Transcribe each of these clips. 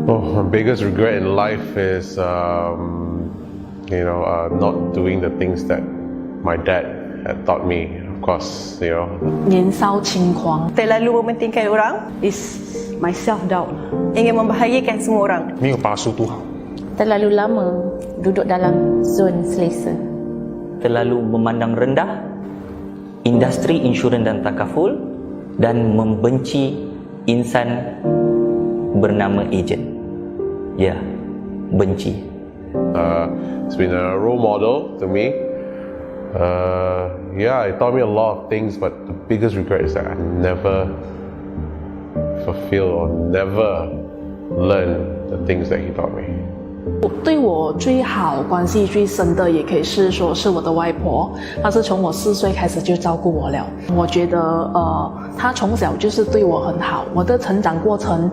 Oh, my biggest regret in life is, not doing the things that my dad had taught me. Of course, 年少轻狂 Terlalu mementingkan orang, is my self-doubt. ingin membahagiakan semua orang. 没有把书读好， Terlalu lama duduk dalam zon selesa. Terlalu memandang rendah industri insurans dan takaful dan membenci insan bernama ejen. Ya, benci. It's been a role model to me. It taught me a lot of things, but the biggest regret is that I never fulfilled or never learned the things that he taught me. 对我最好、关系最深的，也可以是说是我的外婆。她是从我4岁开始就照顾我了。我觉得她从小就是对我很好。我的成长过程，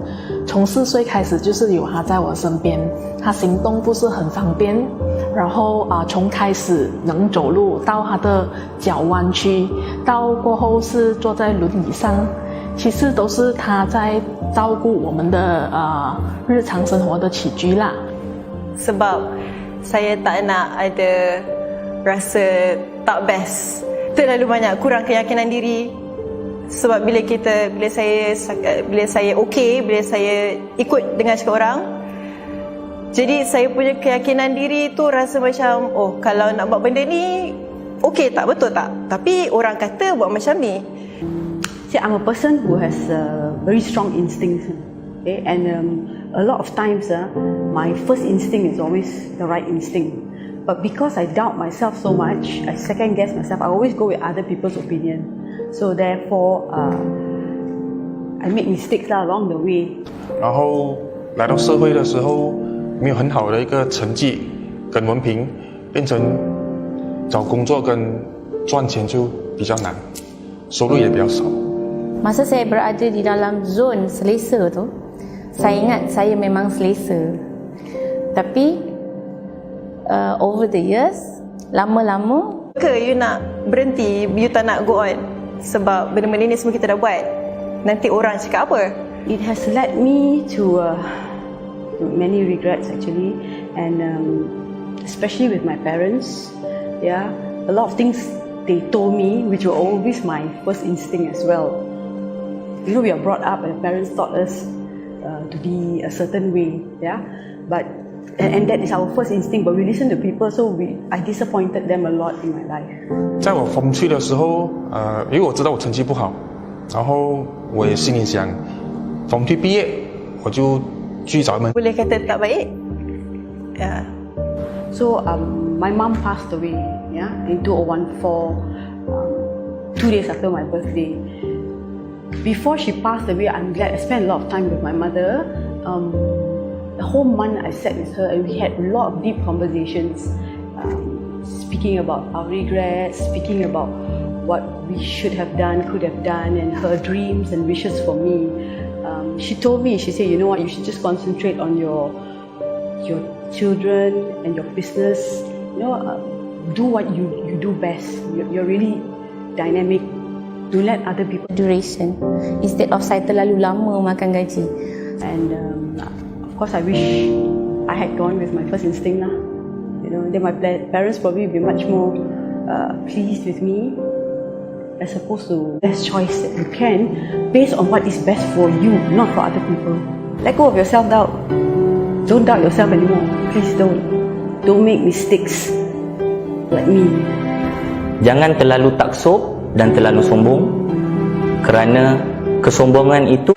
从4岁开始就是有她在我身边。她行动不是很方便，然后从开始能走路到她的脚弯曲，到过后是坐在轮椅上，其实都是她在照顾我们的日常生活的起居啦。Sebab saya tak nak ada rasa tak best, terlalu banyak kurang keyakinan diri. Sebab bila saya okey, bila saya ikut dengan cakap orang, jadi saya punya keyakinan diri tu rasa macam, oh kalau nak buat benda ni okey tak, betul tak, tapi orang kata buat macam ni. See, I'm a person who has very strong instincts, okay? And a lot of times my first instinct is always the right instinct, but because I doubt myself so much, I second guess myself, I always go with other people's opinion. So therefore I make mistakes along the way. 然后来到社会的时候，没有很好的一个成绩跟文凭，变成找工作跟赚钱就比较难，收入也比较少。 Masa saya berada di dalam zon selesa tu, saya ingat saya memang selesa. Tapi over the years, lama-lama Ke you nak berhenti, you tak nak go on sebab benda-benda ni semua kita dah buat, nanti orang cakap apa? It has led me to many regrets actually, and especially with my parents. Yeah, a lot of things they told me which were always my first instinct as well. You know, we are brought up and parents taught us to be a certain way, yeah, but and that is our first instinct, but we listen to people, so I disappointed them a lot in my life. 在我Form 3的时候，因为我知道我成绩不好，然后我也心里想，Form 3毕业我就去找一门。 Boleh kata tak baik? Yeah. So my mom passed away, yeah, in 2014, 2 days after my birthday. Before she passed away, I'm glad I spent a lot of time with my mother. The whole month I sat with her and we had a lot of deep conversations, speaking about our regrets, speaking about what we should have done, could have done, and her dreams and wishes for me. She told me, she said, you know what, you should just concentrate on your children and your business. Do what you do best. You're really dynamic. Don't let other people. duration. Instead of saya terlalu lama makan gaji. And of course, I wish I had gone with my first instinct lah. Then my parents probably would be much more pleased with me, as opposed to best choice that you can, based on what is best for you, not for other people. Let go of your self-doubt. Don't doubt yourself anymore. Please don't. Don't make mistakes like me. Jangan terlalu taksub dan terlalu sombong, kerana kesombongan itu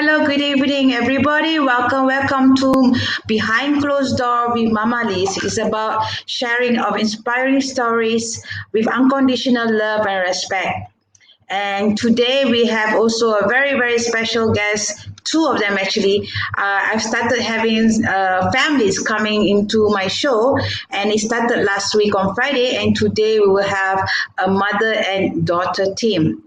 Hello, good evening, everybody. Welcome to Behind Closed Door with Mamaliez. It's about sharing of inspiring stories with unconditional love and respect. And today we have also a very, very special guest, two of them actually. I've started having families coming into my show, and it started last week on Friday, and today we will have a mother and daughter team.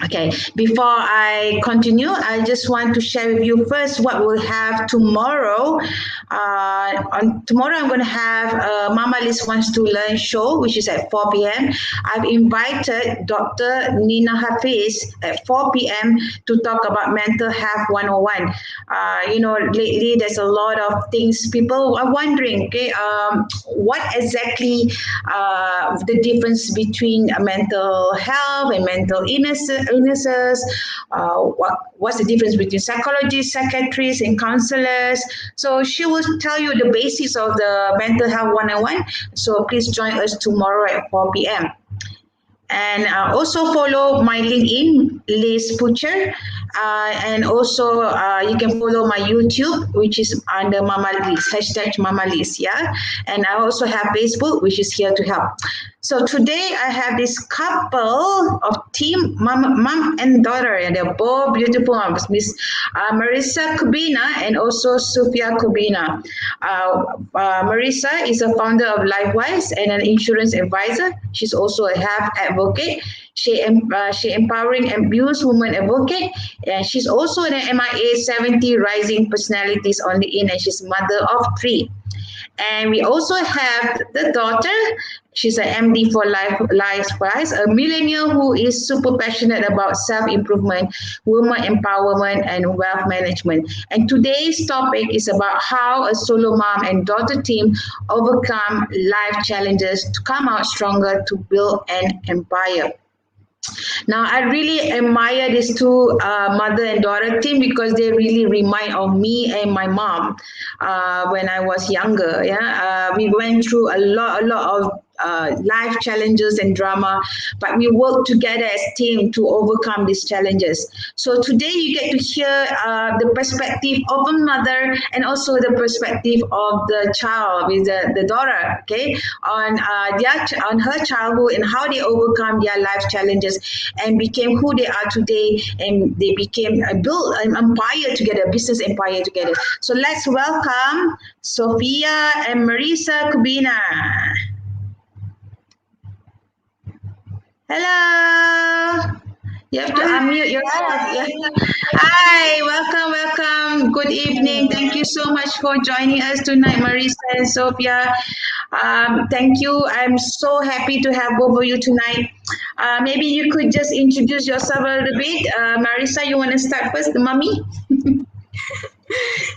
Okay, before I continue, I just want to share with you first what we'll have tomorrow. Tomorrow, I'm going to have Mamaliez Wants to Learn show, which is at 4 p.m. I've invited Dr. Nina Hafiz at 4 p.m. to talk about mental health 101. Lately there's a lot of things people are wondering, okay, what exactly the difference between mental health and mental illnesses, what's the difference between psychologists, psychiatrists, and counselors. So she will tell you the basics of the mental health 101. So please join us tomorrow at 4 p.m. And also follow my LinkedIn, Liz Butcher. And also you can follow my YouTube, which is under Mamaliez, #Mamaliez, yeah. And I also have Facebook, which is here to help. So today I have this couple of team, mom and daughter, and they're both beautiful moms, Miss Marisa Cubinar and also Sofea Cubinar. Marisa is a founder of LifeWise and an insurance advisor. She's also a health advocate. She empowering abused women advocate, and she's also an MIA 70 Rising Personalities on LinkedIn, and she's mother of 3. And we also have the daughter. She's an MD for LifeWise, a millennial who is super passionate about self-improvement, women empowerment, and wealth management. And today's topic is about how a solo mom and daughter team overcome life challenges to come out stronger to build an empire. Now, I really admire these two mother and daughter team because they really remind of me and my mom when I was younger. Yeah, we went through a lot of life challenges and drama, but we work together as a team to overcome these challenges. So today you get to hear the perspective of a mother and also the perspective of the child, with the daughter, okay, on her childhood and how they overcome their life challenges and became who they are today, and they became built an empire together, business empire together. So let's welcome Sofea and Marisa Cubinar. Hello. You have to unmute yourself. Hi, welcome. Good evening. Thank you so much for joining us tonight, Marisa and Sofea. Thank you. I'm so happy to have both of you tonight. Maybe you could just introduce yourself a little bit. Marisa, you want to start first, the mommy?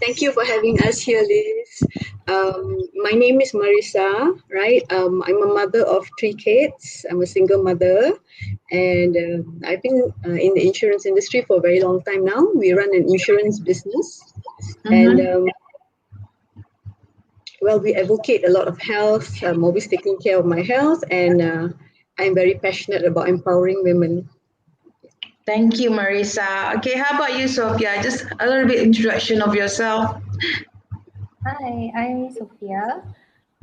Thank you for having us here, Liz. My name is Marisa, right? I'm a mother of 3 kids. I'm a single mother, and I've been in the insurance industry for a very long time now. We run an insurance business, and we advocate a lot of health. I'm always taking care of my health, and I'm very passionate about empowering women. Thank you, Marisa. Okay, how about you, Sofea? Just a little bit introduction of yourself. Hi, I'm Sofea.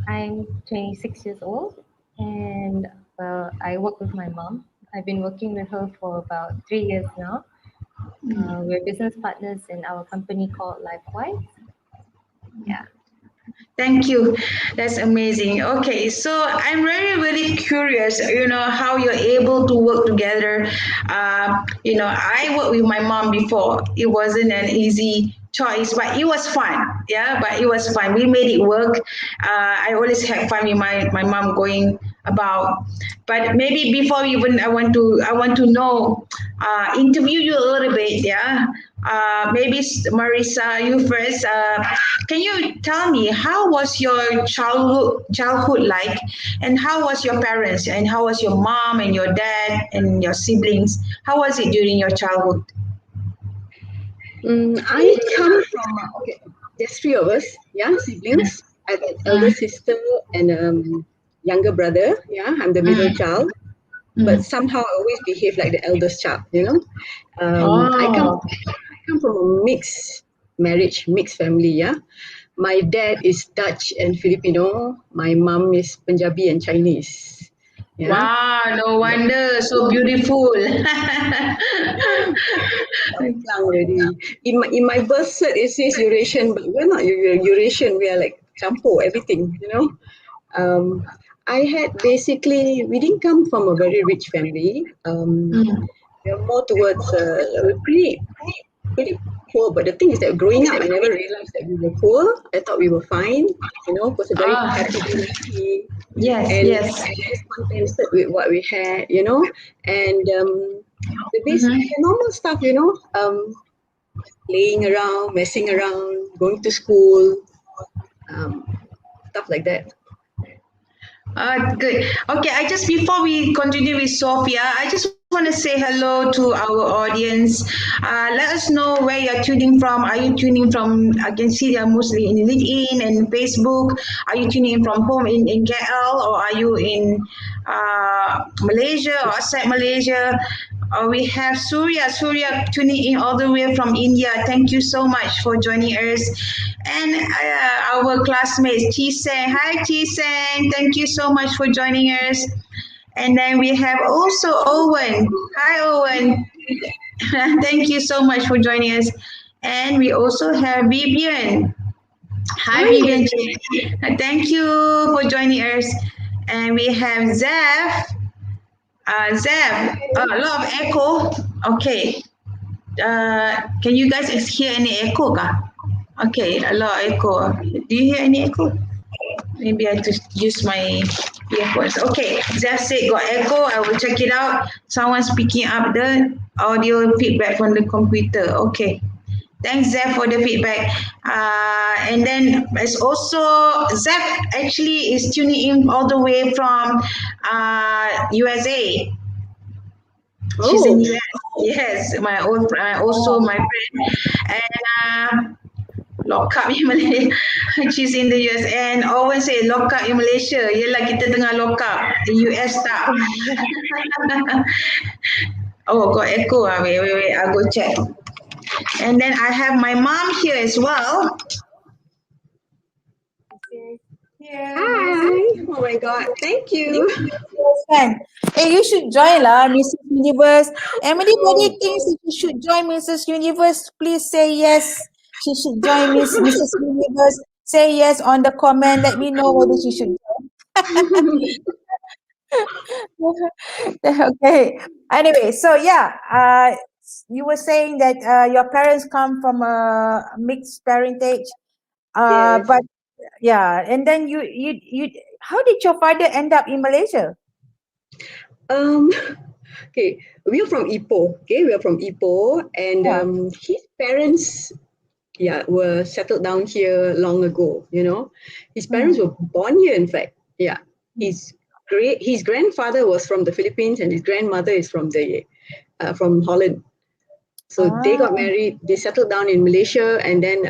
I'm 26 years old, and I work with my mom. I've been working with her for about 3 years now. We're business partners in our company called LifeWise. Yeah. Thank you. That's amazing. Okay, so I'm really curious, how you're able to work together. I worked with my mom before. It wasn't an easy choice, but it was fun. Yeah, but it was fun. We made it work. I always had fun with my mom going about. But maybe before even I want to know, interview you a little bit. Yeah. Maybe Marisa, you first. Can you tell me how was your childhood like, and how was your parents, and how was your mom and your dad and your siblings? How was it during your childhood? I come from there's 3 of us, siblings. I have an elder sister and a younger brother. Yeah, I'm the middle child, but somehow I always behave like the eldest child. I come from a mixed marriage, mixed family. Yeah, my dad is Dutch and Filipino. My mom is Punjabi and Chinese. Yeah. Wow, no wonder, so beautiful. Young already. In my birth cert it says Eurasian, but we're not Eurasian. We are like campur, everything. I had basically, we didn't come from a very rich family. We are more towards we're pretty poor. But the thing is that growing up, I never realized that we were poor. I thought we were fine. Because very happy. Yes, And yes. just contented with what we had. And the basic, the normal stuff. Playing around, messing around, going to school, stuff like that. Good. Okay, before we continue with Sophia, I just want to say hello to our audience. Let us know where you're tuning from. Are you tuning from, I can see they're mostly in LinkedIn and Facebook. Are you tuning in from home in KL, or are you in Malaysia or outside Malaysia? We have Surya tuning in all the way from India. Thank you so much for joining us. And our classmates, Chiseng. Hi, Chiseng. Thank you so much for joining us. And then we have also Owen. Hi, Owen. Thank you so much for joining us. And we also have Vivian. Hi, Vivian. Thank you for joining us. And we have Zev. Zev, a lot of echo. Okay. Can you guys hear any echo? Okay, a lot of echo. Do you hear any echo? Maybe I just use my earphones. Okay, Zev said got echo. I will check it out. Someone's picking up the audio feedback from the computer. Okay. Thanks, Zev, for the feedback. And then it's also, Zev actually is tuning in all the way from USA. She's in US. Yes, my old also my friend. And lock up in Malaysia. She's in the US. And always say lock up in Malaysia. Yelah, kita tengah lock up. The US tak. Oh, got echo. Wait. I'll go check. And then I have my mom here as well. Hi. Oh my God. Thank you. Hey, you should join Mrs. Universe. Anybody thinks that you should join Mrs. Universe, please say yes. She should join Mrs. Universe. Say yes on the comment. Let me know whether she should join. Okay. Anyway, so yeah, you were saying that your parents come from a mixed parentage. Yes. But yeah, and then you how did your father end up in Malaysia? Okay, we are from Ipoh. Okay, we are from Ipoh, and his parents, were settled down here long ago. His parents were born here. In fact, his grandfather was from the Philippines, and his grandmother is from from Holland. So they got married. They settled down in Malaysia, and then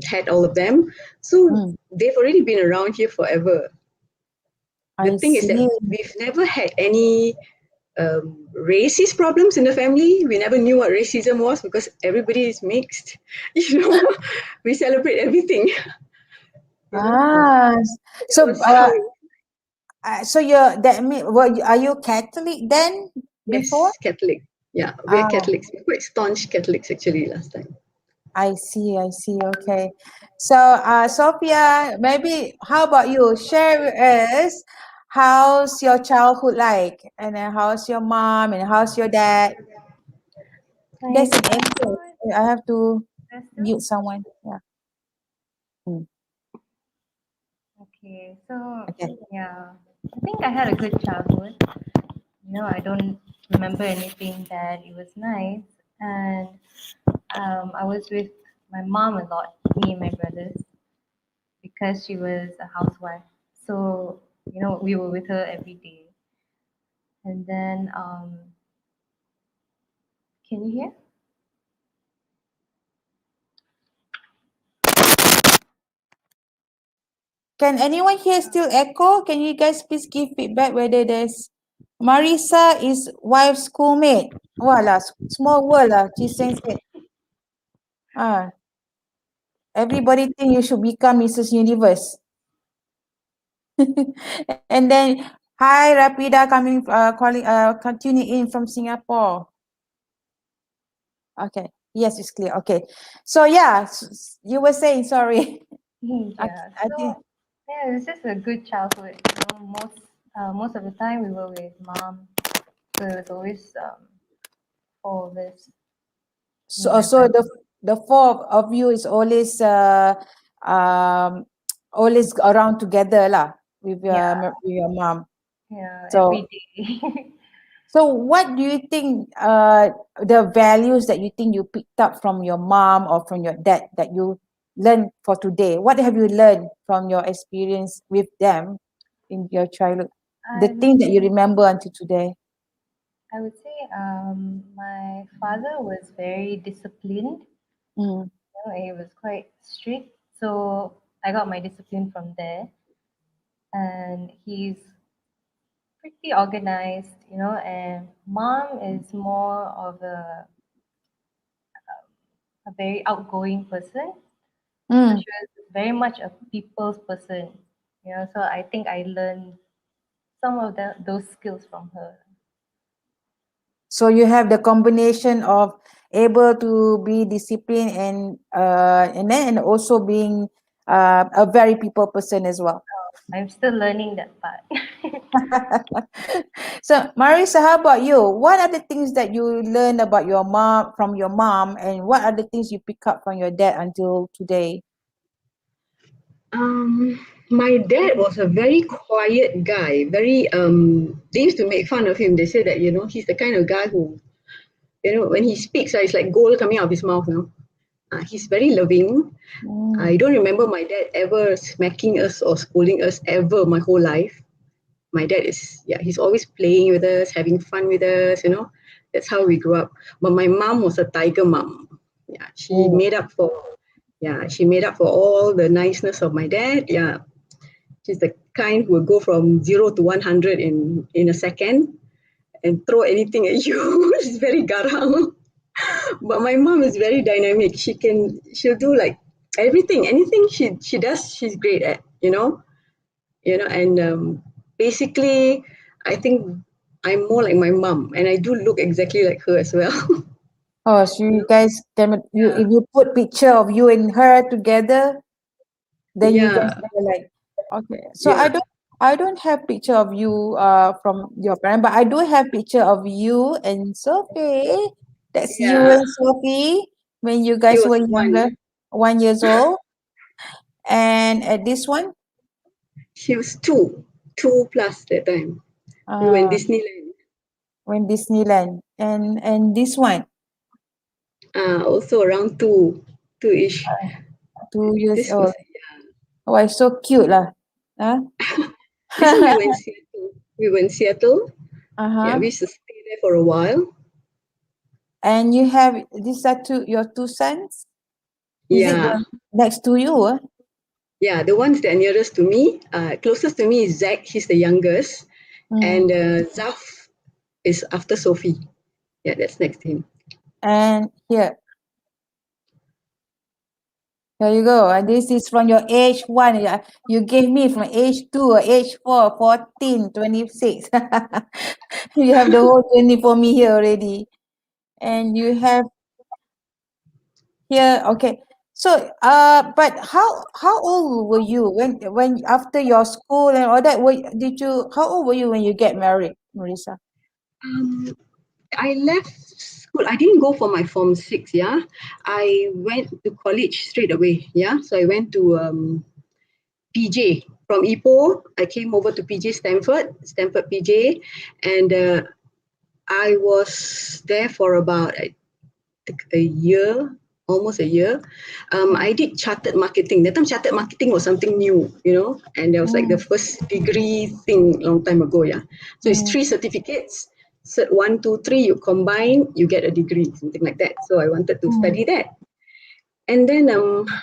had all of them. So they've already been around here forever. The thing is that we've never had any racist problems in the family. We never knew what racism was because everybody is mixed. We celebrate everything. So are you Catholic then? Before? Yes, Catholic. Yeah, we're Catholics. We're quite staunch Catholics actually last time. I see. Okay. So, Sophia, maybe how about you? Share with us how's your childhood like, and then how's your mom, and how's your dad? There's an echo. I have to mute someone. Yeah. Okay, so yeah, I think I had a good childhood. I don't remember anything bad. It was nice, and I was with my mom a lot, me and my brothers, because she was a housewife. So we were with her every day. And then, can you hear? Can anyone here still echo? Can you guys please give feedback whether there's Marisa is wife's schoolmate. Voila, small world lah, Chiseng said. Ah, everybody think you should become Mrs. Universe. And then, hi Rapida, tuning in from Singapore. Okay, yes, it's clear. Okay, so yeah, you were saying, sorry. Yeah. I think So yeah, it's just a good childhood. Most of the time we were with mom, so it was always all of us. so. So the four of you is always um always around together lah with your mom. Yeah, So every day. so what do you think the values that you think you picked up from your mom or from your dad that you learned for today? What have you learned from your experience with them in your childhood? The I thing would that you remember until today. I would say my father was very disciplined. Mm. He was quite strict, so I got my discipline from there. And he's pretty organized, and mom is more of a very outgoing person. So Mm. she was very much a people's person, so I think I learned some of those skills from her. So you have the combination of able to be disciplined and also being a very people person as well. I'm still learning that part. So Marisa, how about you? What are the things that you learned about your mom from your mom, and what are the things you pick up from your dad until today? My dad was a very quiet guy. They used to make fun of him. They say that he's the kind of guy who when he speaks, it's like gold coming out of his mouth. He's very loving. I don't remember my dad ever smacking us or scolding us ever my whole life. My dad he's always playing with us, having fun with us. That's how we grew up. But my mom was a tiger mom. Yeah, she made up for all the niceness of my dad. Yeah, she's the kind who will go from 0 to 100 in a second and throw anything at you. She's very garang. But my mom is very dynamic. She'll do like anything she does, she's great at. And basically, I think I'm more like my mom, and I do look exactly like her as well. Oh, so you guys can if you put picture of you and her together, then you guys Yeah, are like, okay. So yeah, I don't have picture of you from your parent, but I do have picture of you and Sophie. That's you yeah. and Sophie when you She guys was were younger, one. 1 years old. And at this one, She was two plus that time. We were in uh, Disneyland. when Disneyland, and this one, Also around two-ish. 2 years This was old. Oh, it's so cute lah. Huh? this one. We were in Seattle. We were in Seattle. Yeah, Uh-huh. we used to stay there for a while. And you have these are your two sons? Is it Yeah, the next to you? yeah. The ones that are nearest to me, closest to me is Zach. He's the youngest, Mm. and Zaf is after Sophie. Yeah, that's next to him. And here you go. And this is from your age one. Yeah. You gave me from age 2, age 4, 14, 26. You have the whole journey for me here already. And you have here, okay. So, but how old were you when after your school and all that? How old were you when you get married, Marisa? Um, I left school. I didn't go for my Form 6, yeah. I went to college straight away, yeah. So I went to PJ. From Ipoh, I came over to PJ Stanford PJ, and I was there for about I think a year, almost a year. I did chartered marketing. That time chartered marketing was something new, and that was like the first degree thing long time ago, yeah. So it's 3 certificates. Cert 1, 2, 3, you combine, you get a degree, something like that. So I wanted to study that. And then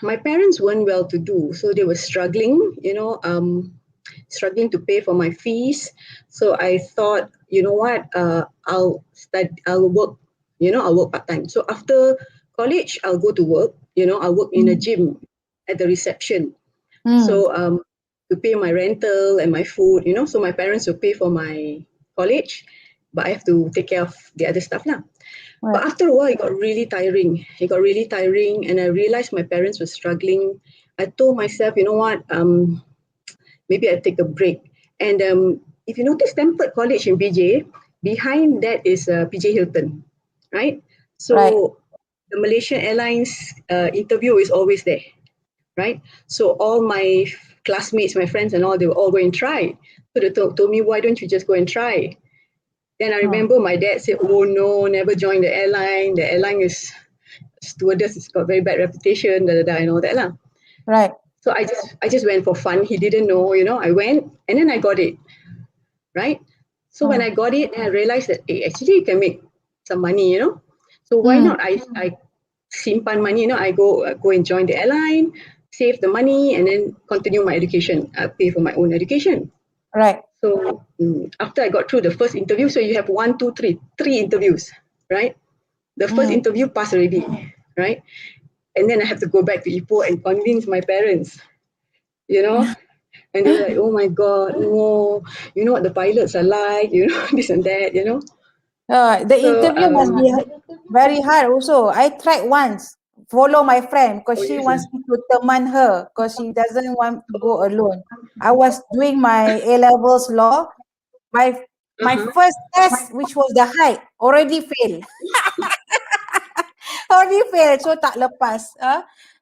my parents weren't well to do, so they were struggling, struggling to pay for my fees. So I thought, you know what, I'll work part time. So after college, I'll go to work. I work in a gym at the reception. So to pay my rental and my food, so my parents will pay for my college, but I have to take care of the other stuff lah. But after a while, it got really tiring. And I realized my parents were struggling. I told myself, you know what, maybe I take a break. And if you notice Stanford College in PJ, behind that is PJ Hilton, right? So the Malaysian Airlines interview is always there, right? So all my classmates, my friends and all, they were all going to try. So they told me, why don't you just go and try? Then I remember my dad said, oh no, never join the airline. The airline is, stewardess has got very bad reputation, and all that lah. Right. So I just went for fun. He didn't know, I went and then I got it, right? So when I got it, I realized that actually you can make some money, So why not? I simpan money, I go and join the airline, save the money, and then continue my education. I pay for my own education. Right. So after I got through the first interview, so you have 1, 2, 3, 3 interviews, right? The first interview passed already, right? And then I have to go back to Ipoh and convince my parents, And they were like, oh my God, no, you know what the pilots are like, this and that, The interview must be very hard also. I tried once, follow my friend because she wants me to teman her because she doesn't want to go alone. I was doing my A-levels law. My first test, which was the height, already failed. Already failed, so tak lepas.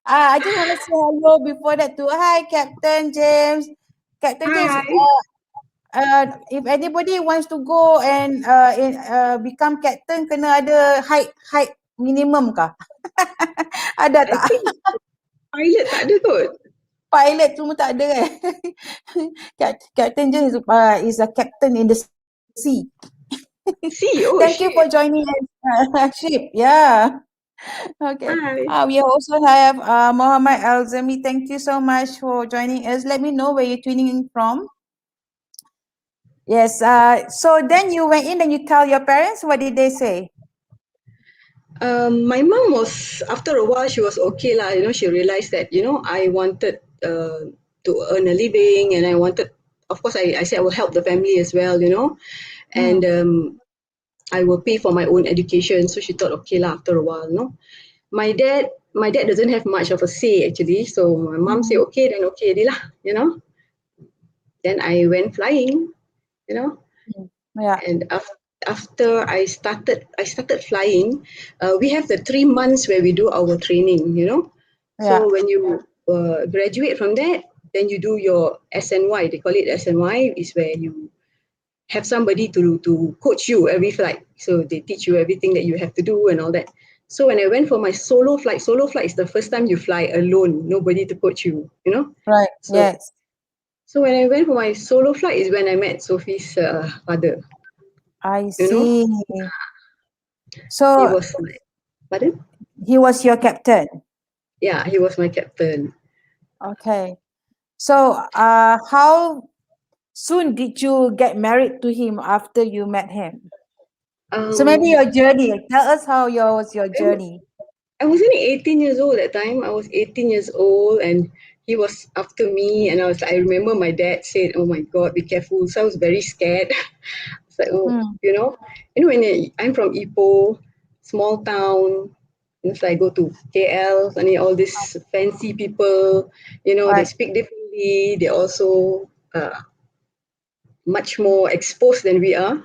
I just want to say hello before that to, hi Captain James. Captain James, if anybody wants to go and become captain, kena ada height minimum kah? Ada tak? Pilot tak ada kot. Pilot semua tak ada kan? Captain James is a captain in the sea. Thank you for joining us. Ship, yeah. Okay. We also have Muhammad Alzami. Thank you so much for joining us. Let me know where you're tuning in from. Yes. So then you went in and you tell your parents. What did they say? My mom was, after a while, she was okay lah. She realized that, I wanted to earn a living, and I wanted, of course, I said I will help the family as well, and I will pay for my own education. So she thought, okay lah, after a while, My dad doesn't have much of a say actually. So my mom said, okay, then okay lah, Then I went flying, Yeah. And after I started flying, we have the 3 months where we do our training, So when you graduate from that, then you do your SNY. They call it SNY, is where you have somebody to coach you every flight. So they teach you everything that you have to do and all that. So when I went for my solo flight is the first time you fly alone, nobody to coach you, Right. So, yes. So when I went for my solo flight is when I met Sophie's father. I see. So He was my, pardon? He was your captain. Yeah, he was my captain. Okay. So how soon did you get married to him after you met him? So maybe your journey. Tell us how was your journey. I was only 18 years old at that time. I was 18 years old and he was after me, and I remember my dad said, oh my God, be careful. So I was very scared. It's like, when I'm from Ipoh, small town, if I go to KL, all these fancy people, they speak differently. They're also much more exposed than we are,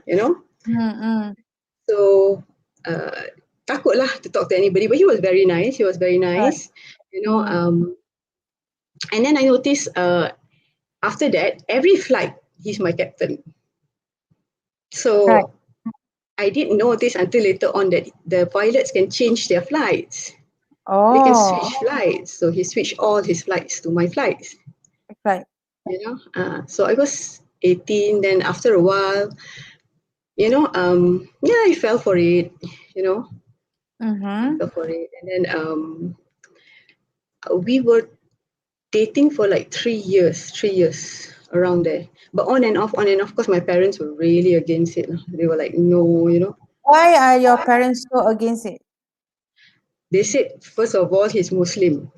So takut lah to talk to anybody, but he was very nice. And then I noticed after that, every flight, he's my captain. So I didn't know this until later on that the pilots can change their flights. They can switch flights. So he switched all his flights to my flights. Right. So I was 18. Then after a while, I fell for it. Fell for it, and then we were dating for like 3 years around there, but on and off because my parents were really against it. They were like, no. Why are your parents so against it? They said, first of all, he's Muslim.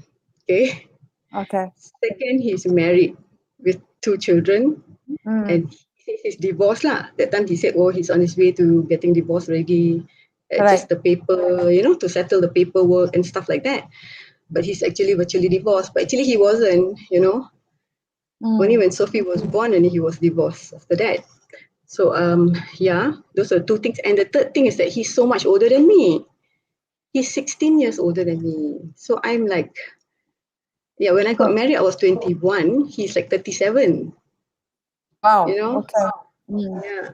Okay. Okay. Second, he's married with 2 children. And he says he's divorced lah. That time he said, oh, he's on his way to getting divorced already. Just the paper, to settle the paperwork and stuff like that. But he's actually virtually divorced. But actually he wasn't, Only when Sophie was born and he was divorced after that. So yeah, those are 2 things. And the third thing is that he's so much older than me. He's 16 years older than me. So I'm like, yeah, when I got married, I was 21. He's like 37. Wow. Okay. Yeah.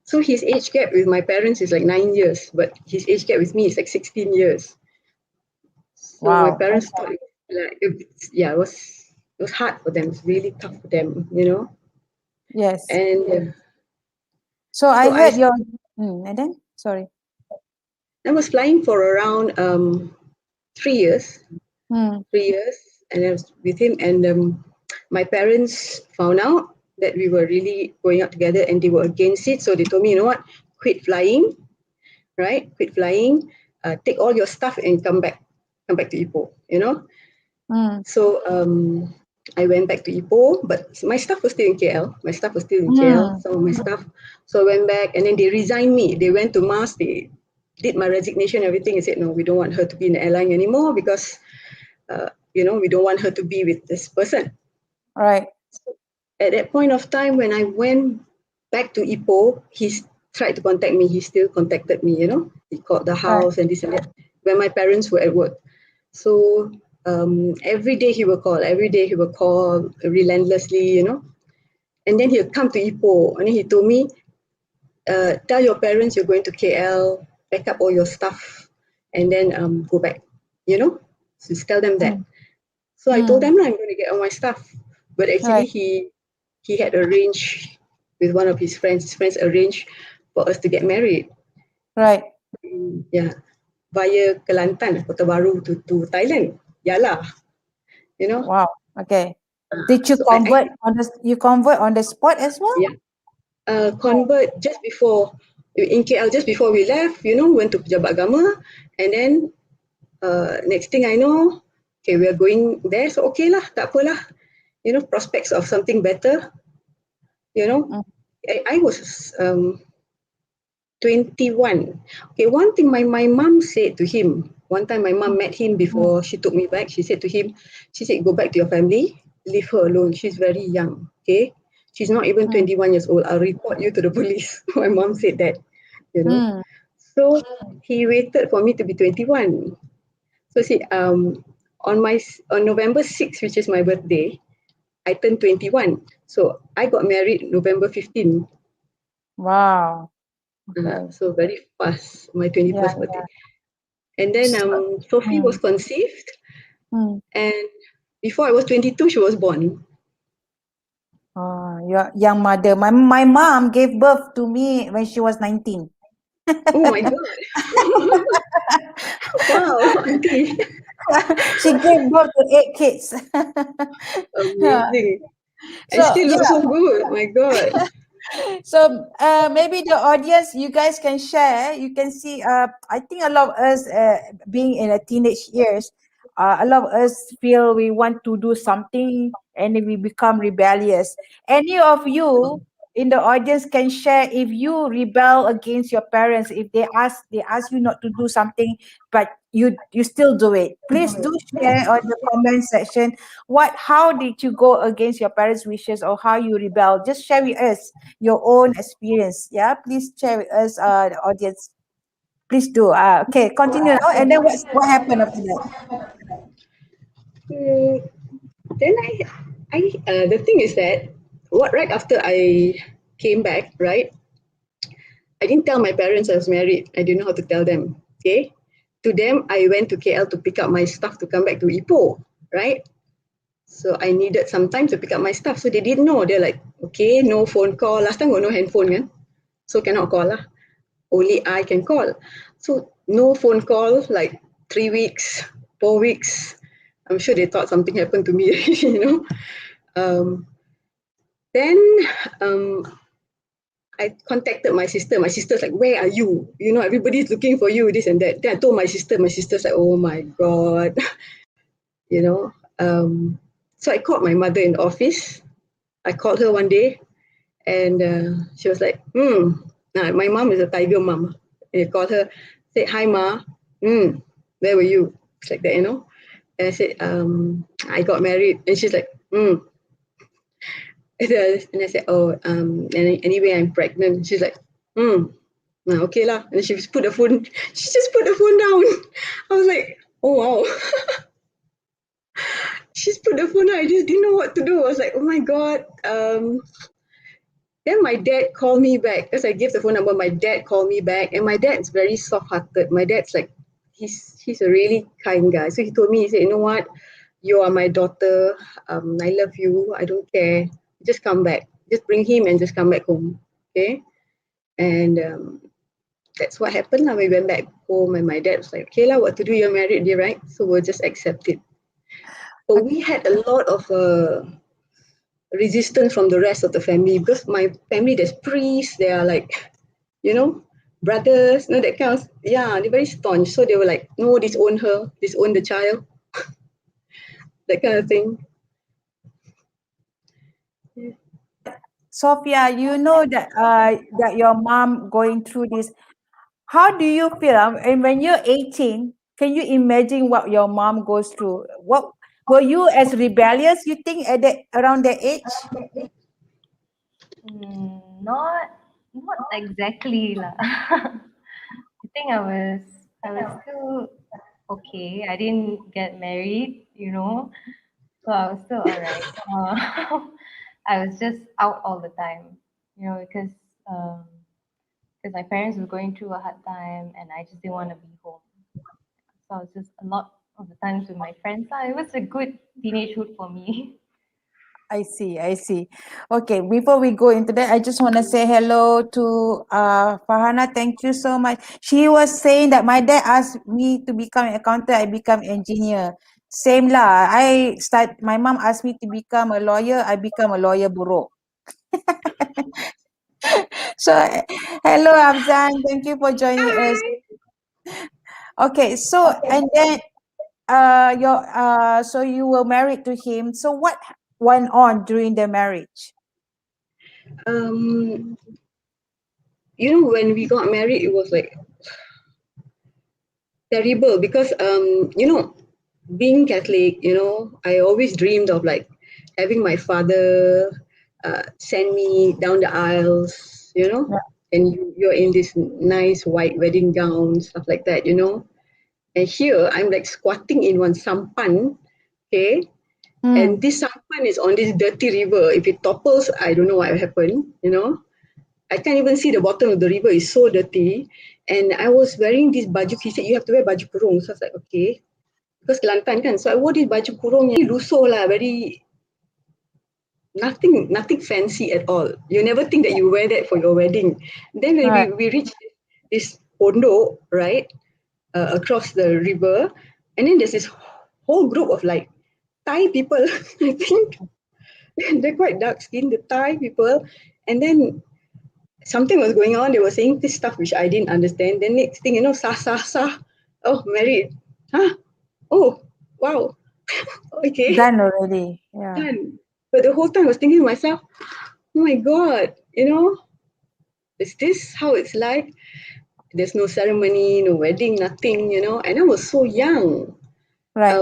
So his age gap with my parents is like 9 years, but his age gap with me is like 16 years. So my parents thought, it was hard for them. It's really tough for them, Yes. And so I heard your. And then sorry. I was flying for around 3 years. 3 years, and I was with him. And my parents found out that we were really going out together, and they were against it. So they told me, you know what, quit flying, right? Quit flying. Take all your stuff and come back to Ipoh. So I went back to Ipoh, but my stuff was still in KL. Some of my stuff. So I went back, and then they resigned me. They went to Mars. They did my resignation, everything, and said, no, we don't want her to be in the airline anymore because, we don't want her to be with this person. Right. So at that point of time, when I went back to Ipoh, he tried to contact me. He still contacted me, He called the house and this and that when my parents were at work. So every day he will call relentlessly, And then he'll come to Ipoh, and then he told me, tell your parents you're going to KL, pack up all your stuff, and then go back, So just tell them that. So I told them I'm going to get all my stuff. But actually he had arranged with one of his friends. His friends arranged for us to get married. Right. Yeah. Via Kelantan, Kota Baru to Thailand. Yalah. Wow. Okay. Did you So convert you convert on the spot as well? Yeah. Convert just before in KL, just before we left, went to Pejabat Agama, and then next thing I know, okay, we are going there, so okay lah, tak apalah, prospects of something better, I was 21. Okay, one thing my mom said to him, one time my mom met him before she took me back, she said to him, go back to your family, leave her alone, she's very young, okay? She's not even 21 years old. I'll report you to the police. My mom said that, So he waited for me to be 21. So see, on November 6th, which is my birthday, I turned 21. So I got married November 15. Wow. Okay. So very fast, my 21st birthday. And then Sophie was conceived. And before I was 22, she was born. Oh, your young mother. My mom gave birth to me when she was 19. Oh my God. Wow, auntie. She gave birth to 8 kids. Amazing. And still looks so good. My God. So maybe the audience, you guys can share. You can see. I think a lot of us, being in a teenage years, a lot of us feel we want to do something, and we become rebellious. Any of you in the audience can share if you rebel against your parents, if they ask you not to do something, but you still do it. Please do share on the comment section how did you go against your parents' wishes, or how you rebel. Just share with us your own experience. Yeah, please share with us, the audience. Please do. Okay, continue now. And then what happened after that? Then the thing is that right after I came back, right, I didn't tell my parents I was married. I didn't know how to tell them. Okay, to them I went to KL to pick up my stuff to come back to Ipoh, right? So I needed some time to pick up my stuff. So they didn't know. They're like, okay, no phone call. Last time got no handphone, kan? So cannot call lah. Only I can call. So no phone call, like 3 weeks, 4 weeks. I'm sure they thought something happened to me, Then I contacted my sister. My sister's like, where are you? You know, everybody's looking for you, this and that. Then I told my sister. My sister's like, oh my God. You know. So I called my mother in the office. I called her one day and she was like, my mom is a tiger mom. And I called her, said, hi ma, where were you? It's like that, you know. And I said, I got married. And she's like, And I said, oh, anyway, I'm pregnant. She's like, okay lah. And she just put the phone, down. I was like, oh wow. She's put the phone down. I just didn't know what to do. I was like, oh my God. Then my dad called me back because I gave the phone number. My dad called me back, and my dad's very soft-hearted. My dad's like, he's a really kind guy. So he told me, he said, you know what, you are my daughter. I love you. I don't care. Just come back. Just bring him and just come back home. Okay. And that's what happened. We went back home, and my dad was like, okay lah, what to do? You're married, right? So we'll just accept it. But we had a lot of resistance from the rest of the family because my family, there's priests, they are like, you know, brothers, you know, that kind of, they're very staunch. So they were like, no, disown her, disown the child, that kind of thing. Sofea, you know that that your mom going through this. How do you feel? And when you're 18, can you imagine what your mom goes through? What were you as rebellious? You think at that around that age? Not exactly lah. I think I was still okay. I didn't get married, you know, so I was still alright. I was just out all the time, you know, because my parents were going through a hard time, and I just didn't want to be home. So I was just a lot of the times with my friends. It was a good teenagehood for me. I see. Okay, before we go into that, I just want to say hello to Farhana. Thank you so much. She was saying that my dad asked me to become an accountant, I become engineer. Same lah. My mom asked me to become a lawyer, I become a lawyer buruk. So, hello Abzan, thank you for joining us. Okay, so and then so you were married to him. So what went on during the marriage? You know, when we got married, it was like terrible because you know, being Catholic, you know, I always dreamed of like having my father send me down the aisles, you know, and you're in this nice white wedding gown, stuff like that, you know. And here I'm like squatting in one sampan, okay, and this sampan is on this dirty river. If it topples, I don't know what will happen, you know. I can't even see the bottom of the river. It's so dirty. And I was wearing this baju. He said, you have to wear baju kurung. So I was like, okay. Because Kelantan kan. So I wore this baju kurung. Very lusuh lah. Very, nothing fancy at all. You never think that you wear that for your wedding. Then when we reached this pondok, right, across the river. And then there's this whole group of like Thai people. I think they're quite dark skinned, the Thai people. And then something was going on. They were saying this stuff which I didn't understand. Then next thing, you know, sah. Oh, married. Huh? Oh, wow. Okay. Done already. Yeah. Done. But the whole time I was thinking to myself, oh my God, you know, is this how it's like? There's no ceremony, no wedding, nothing, you know. And I was so young. Right.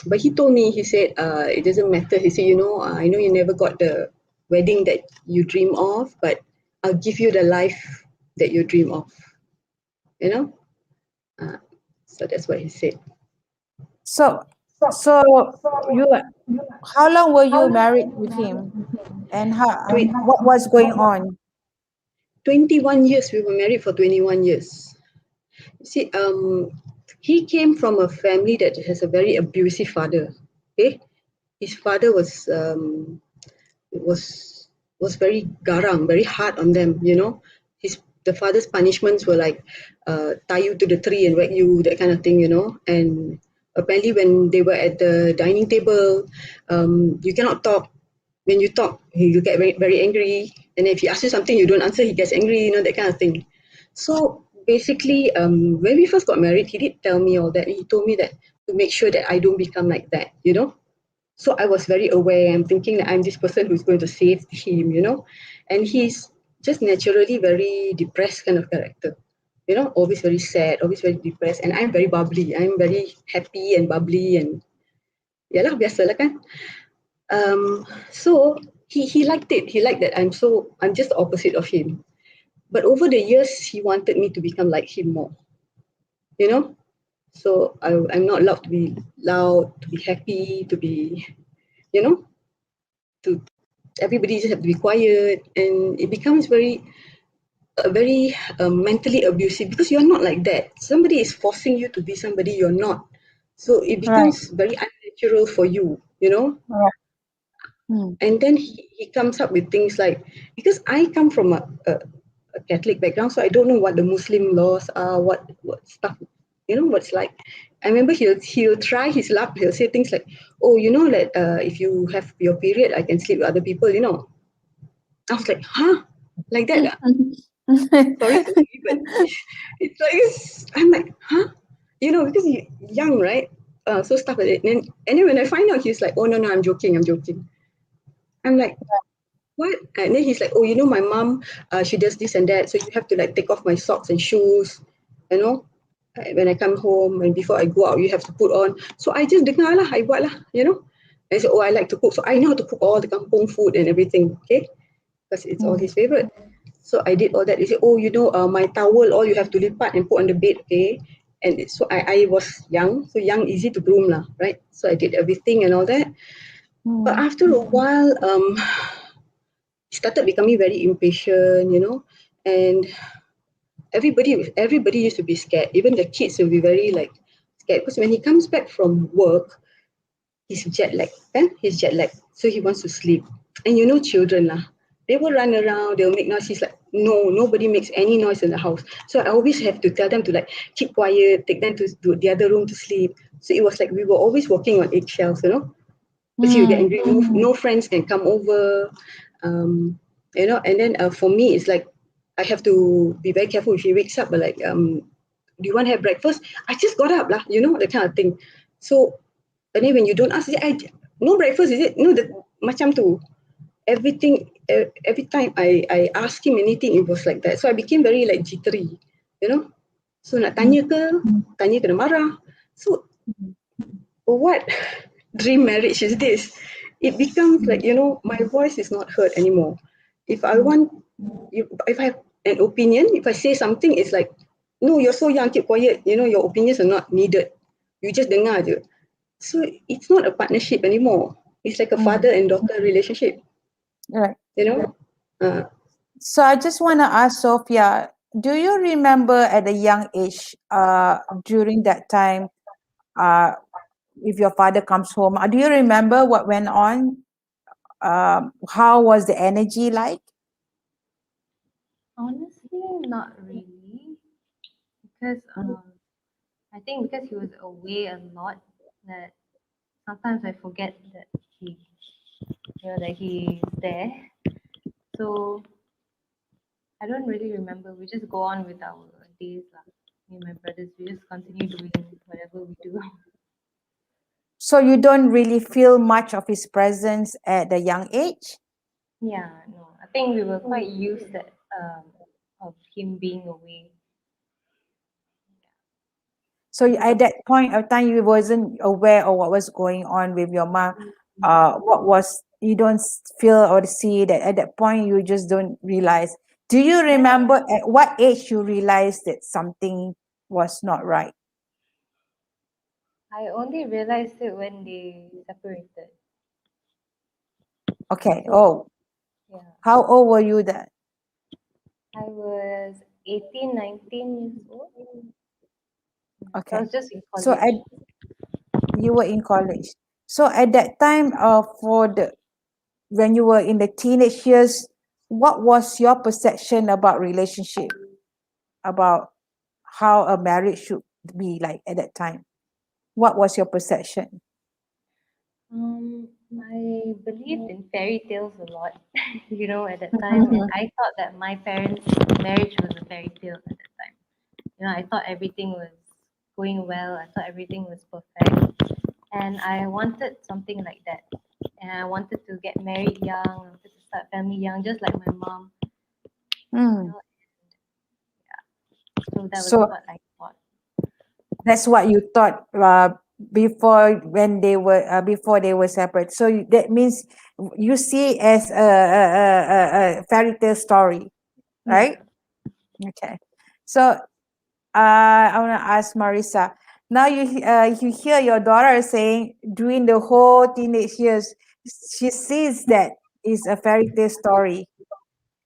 But he told me, he said, it doesn't matter. He said, you know, I know you never got the wedding that you dream of, but I'll give you the life that you dream of, you know. So that's what he said. So you, how long were you married with him, and what was going on? 21 years. We were married for 21 years. You see, he came from a family that has a very abusive father. Okay, his father was very garang, very hard on them. You know, the father's punishments were like tie you to the tree and whack you, that kind of thing. You know, and apparently when they were at the dining table, you cannot talk when you talk, you get very, very angry. And if he asks you something, you don't answer, he gets angry, you know, that kind of thing. So basically, when we first got married, he did tell me all that. He told me that to make sure that I don't become like that, you know. So I was very aware. I'm thinking that I'm this person who's going to save him, you know. And he's just naturally very depressed kind of character, you know, always very sad, always very depressed. And I'm very bubbly. I'm very happy and bubbly and yalah, biasa lah kan. So he liked it. He liked that I'm just the opposite of him. But over the years, he wanted me to become like him more, you know. So I'm not allowed to be loud, to be happy, to be, you know, to everybody just have to be quiet, and it becomes very mentally abusive because you're not like that. Somebody is forcing you to be somebody you're not. So it Right. becomes very unnatural for you, you know. Right. Mm. And then he comes up with things like, because I come from a Catholic background, so I don't know what the Muslim laws are, what stuff, you know, what's like. I remember he'll try his luck. He'll say things like, "Oh, you know that if you have your period, I can sleep with other people." You know, I was like, "Huh, like that?" Sorry to say, but it's like I'm like, "Huh," you know, because you young, right? So stuff like that. And then when I find out, he's like, "Oh no, I'm joking, I'm joking." I'm like, what? And then he's like, oh, you know, my mom, she does this and that. So you have to like take off my socks and shoes, you know, when I come home and before I go out, you have to put on. So I just dengar lah, I buat lah, you know. And I said, oh, I like to cook. So I know how to cook all the kampung food and everything, okay? Because it's all his favorite. So I did all that. He said, oh, you know, my towel, all you have to lipat and put on the bed, okay? And so I was young, so young, easy to groom lah, right? So I did everything and all that. But after a while, started becoming very impatient, you know, and everybody used to be scared. Even the kids will be very like scared because when he comes back from work, he's jet lagged, he's jet lagged, so he wants to sleep. And you know, children lah, they will run around, they'll make noise. He's like, no, nobody makes any noise in the house. So I always have to tell them to like keep quiet, take them to the other room to sleep. So it was like we were always walking on eggshells, you know. Because you get angry, no friends can come over, you know. And then for me, it's like I have to be very careful if he wakes up. But like, do you want to have breakfast? I just got up lah, you know, that kind of thing. So, and then when you don't ask, no breakfast, is it? No, the macam tu. Everything, every time I ask him anything, it was like that. So I became very like jittery, you know. So nak tanya kena marah. So what dream marriage is this? It becomes like, you know, my voice is not heard anymore. If I want, if I have an opinion, if I say something, it's like, no, you're so young, keep quiet. You know, your opinions are not needed. You just dengar je. So it's not a partnership anymore. It's like a father and daughter relationship. Right. You know. So I just want to ask Sofia, do you remember at a young age, during that time, if your father comes home, do you remember what went on? How was the energy like? Honestly, not really, because I think because he was away a lot, that sometimes I forget that that he's there. So I don't really remember. We just go on with our days, lah. Me and my brothers, we just continue doing whatever we do. So you don't really feel much of his presence at the young age? Yeah, no, I think we were quite used that of him being away. So at that point of time, you wasn't aware of what was going on with your mom. What was, you don't feel or see that at that point you just don't realize. Do you remember at what age you realized that something was not right? I only realized it when they separated. Okay. So, Oh, yeah, how old were you then? I was 18, 19 years old. So I Okay. was just in So college. you were in college. So at that time, when you were in the teenage years, what was your perception about relationship, about how a marriage should be like at that time? What was your perception? I believed in fairy tales a lot, at that time. And I thought that my parents' marriage was a fairy tale at that time. I thought everything was going well. I thought everything was perfect. And I wanted something like that. And I wanted to get married young. I wanted to start family young, just like my mom. Mm. So that was So what I thought. that's what you thought before they were separate. So that means you see it as a fairy tale story, right? Okay. So I want to ask Marisa. Now you hear your daughter saying during the whole teenage years, she sees that is a fairy tale story.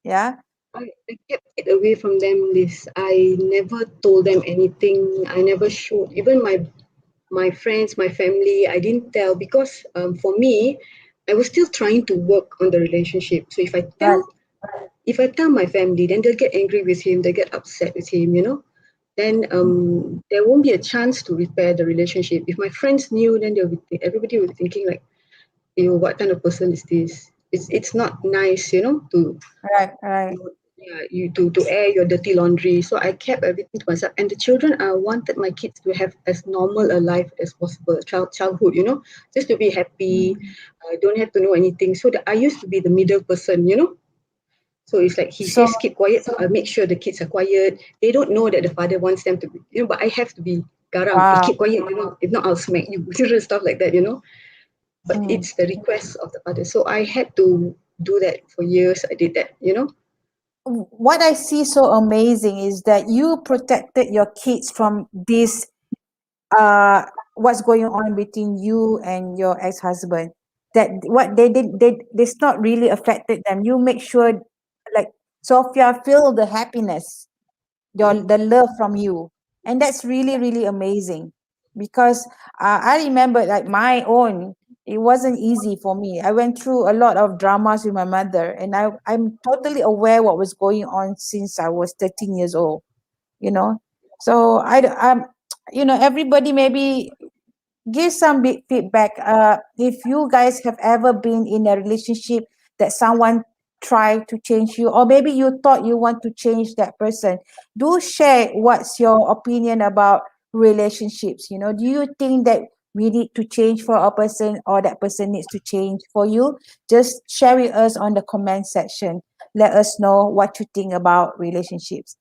Yeah. I kept it away from them, Liz. I never told them anything. I never showed. Even my friends, my family, I didn't tell because for me, I was still trying to work on the relationship. So Right. if I tell my family, then they'll get angry with him, they get upset with him, then there won't be a chance to repair the relationship. If my friends knew, then everybody will be thinking like, what kind of person is this? It's not nice, to Right. to air your dirty laundry. So I kept everything to myself. And the children, I wanted my kids to have as normal a life as possible, childhood, just to be happy. I don't have to know anything. So that I used to be the middle person, So it's like he So says keep quiet, so I make sure the kids are quiet. They don't know that the father wants them to be, but I have to be garam. wow. Keep quiet, If not, I'll smack you. Stuff like that, But Mm. it's the request of the father. So I had to do that for years. I did that. What I see so amazing is that you protected your kids from this what's going on between you and your ex-husband. That what they did it's not really affected them. You make sure like Sophia feel the happiness, the love from you. And that's really, really amazing. Because I remember like my own, it wasn't easy for me. I went through a lot of dramas with my mother, and I'm totally aware what was going on since I was 13 years old, you know. So everybody maybe give some big feedback. If you guys have ever been in a relationship that someone tried to change you, or maybe you thought you want to change that person, do share what's your opinion about relationships. Do you think that we need to change for a person, or that person needs to change for you? Just share with us on the comment section. Let us know what you think about relationships.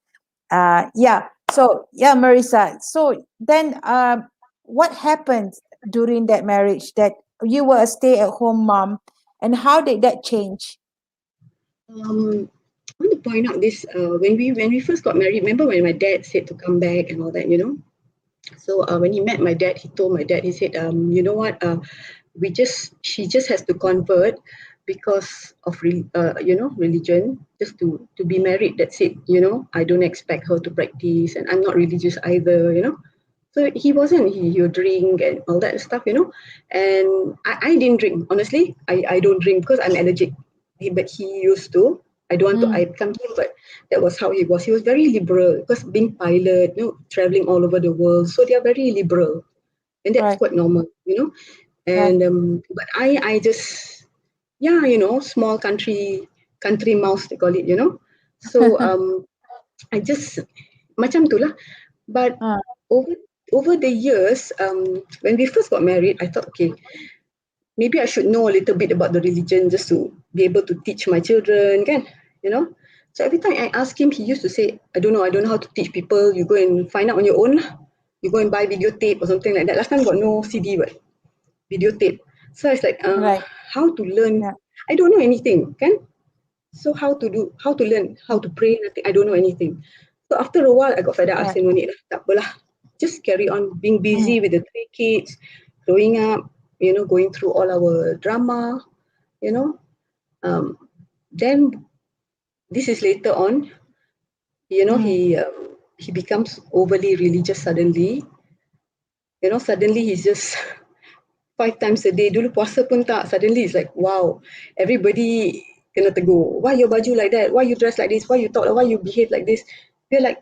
Yeah. So yeah, Marisa. So then, what happened during that marriage that you were a stay-at-home mom, and how did that change? I want to point out this when we first got married. Remember when my dad said to come back and all that. So when he met my dad, he told my dad, he said, you know what, she just has to convert because of religion, just to be married. That's it. I don't expect her to practice, and I'm not religious either. So he wasn't. He would drink and all that stuff. And I didn't drink. Honestly, I don't drink because I'm allergic. But he used to. I don't want to I become him, but that was how he was. He was very liberal because being pilot, traveling all over the world. So they are very liberal, and that's Right. quite normal. Right. And but I just small country mouse they call it. So I just macam tu lah. But Ah, over the years, when we first got married, I thought, okay, maybe I should know a little bit about the religion just to be able to teach my children, kan? So every time I ask him, he used to say, I don't know how to teach people. You go and find out on your own lah. You go and buy videotape or something like that. Last time got no CD, but videotape. So it's like, right. how to learn? Yeah. I don't know anything, kan? So how to learn, how to pray, nothing. I don't know anything. So after a while, I got fed up. I Right. said, no need lah, tak apalah. Just carry on being busy with the 3 kids, growing up, going through all our drama, you know. Then this is later on, he becomes overly religious suddenly. Suddenly he's just 5 times a day. Dulu puasa pun tak. Suddenly it's like, wow, everybody kena tegur. Why your baju like that? Why you dress like this? Why you talk? Why you behave like this? We're like,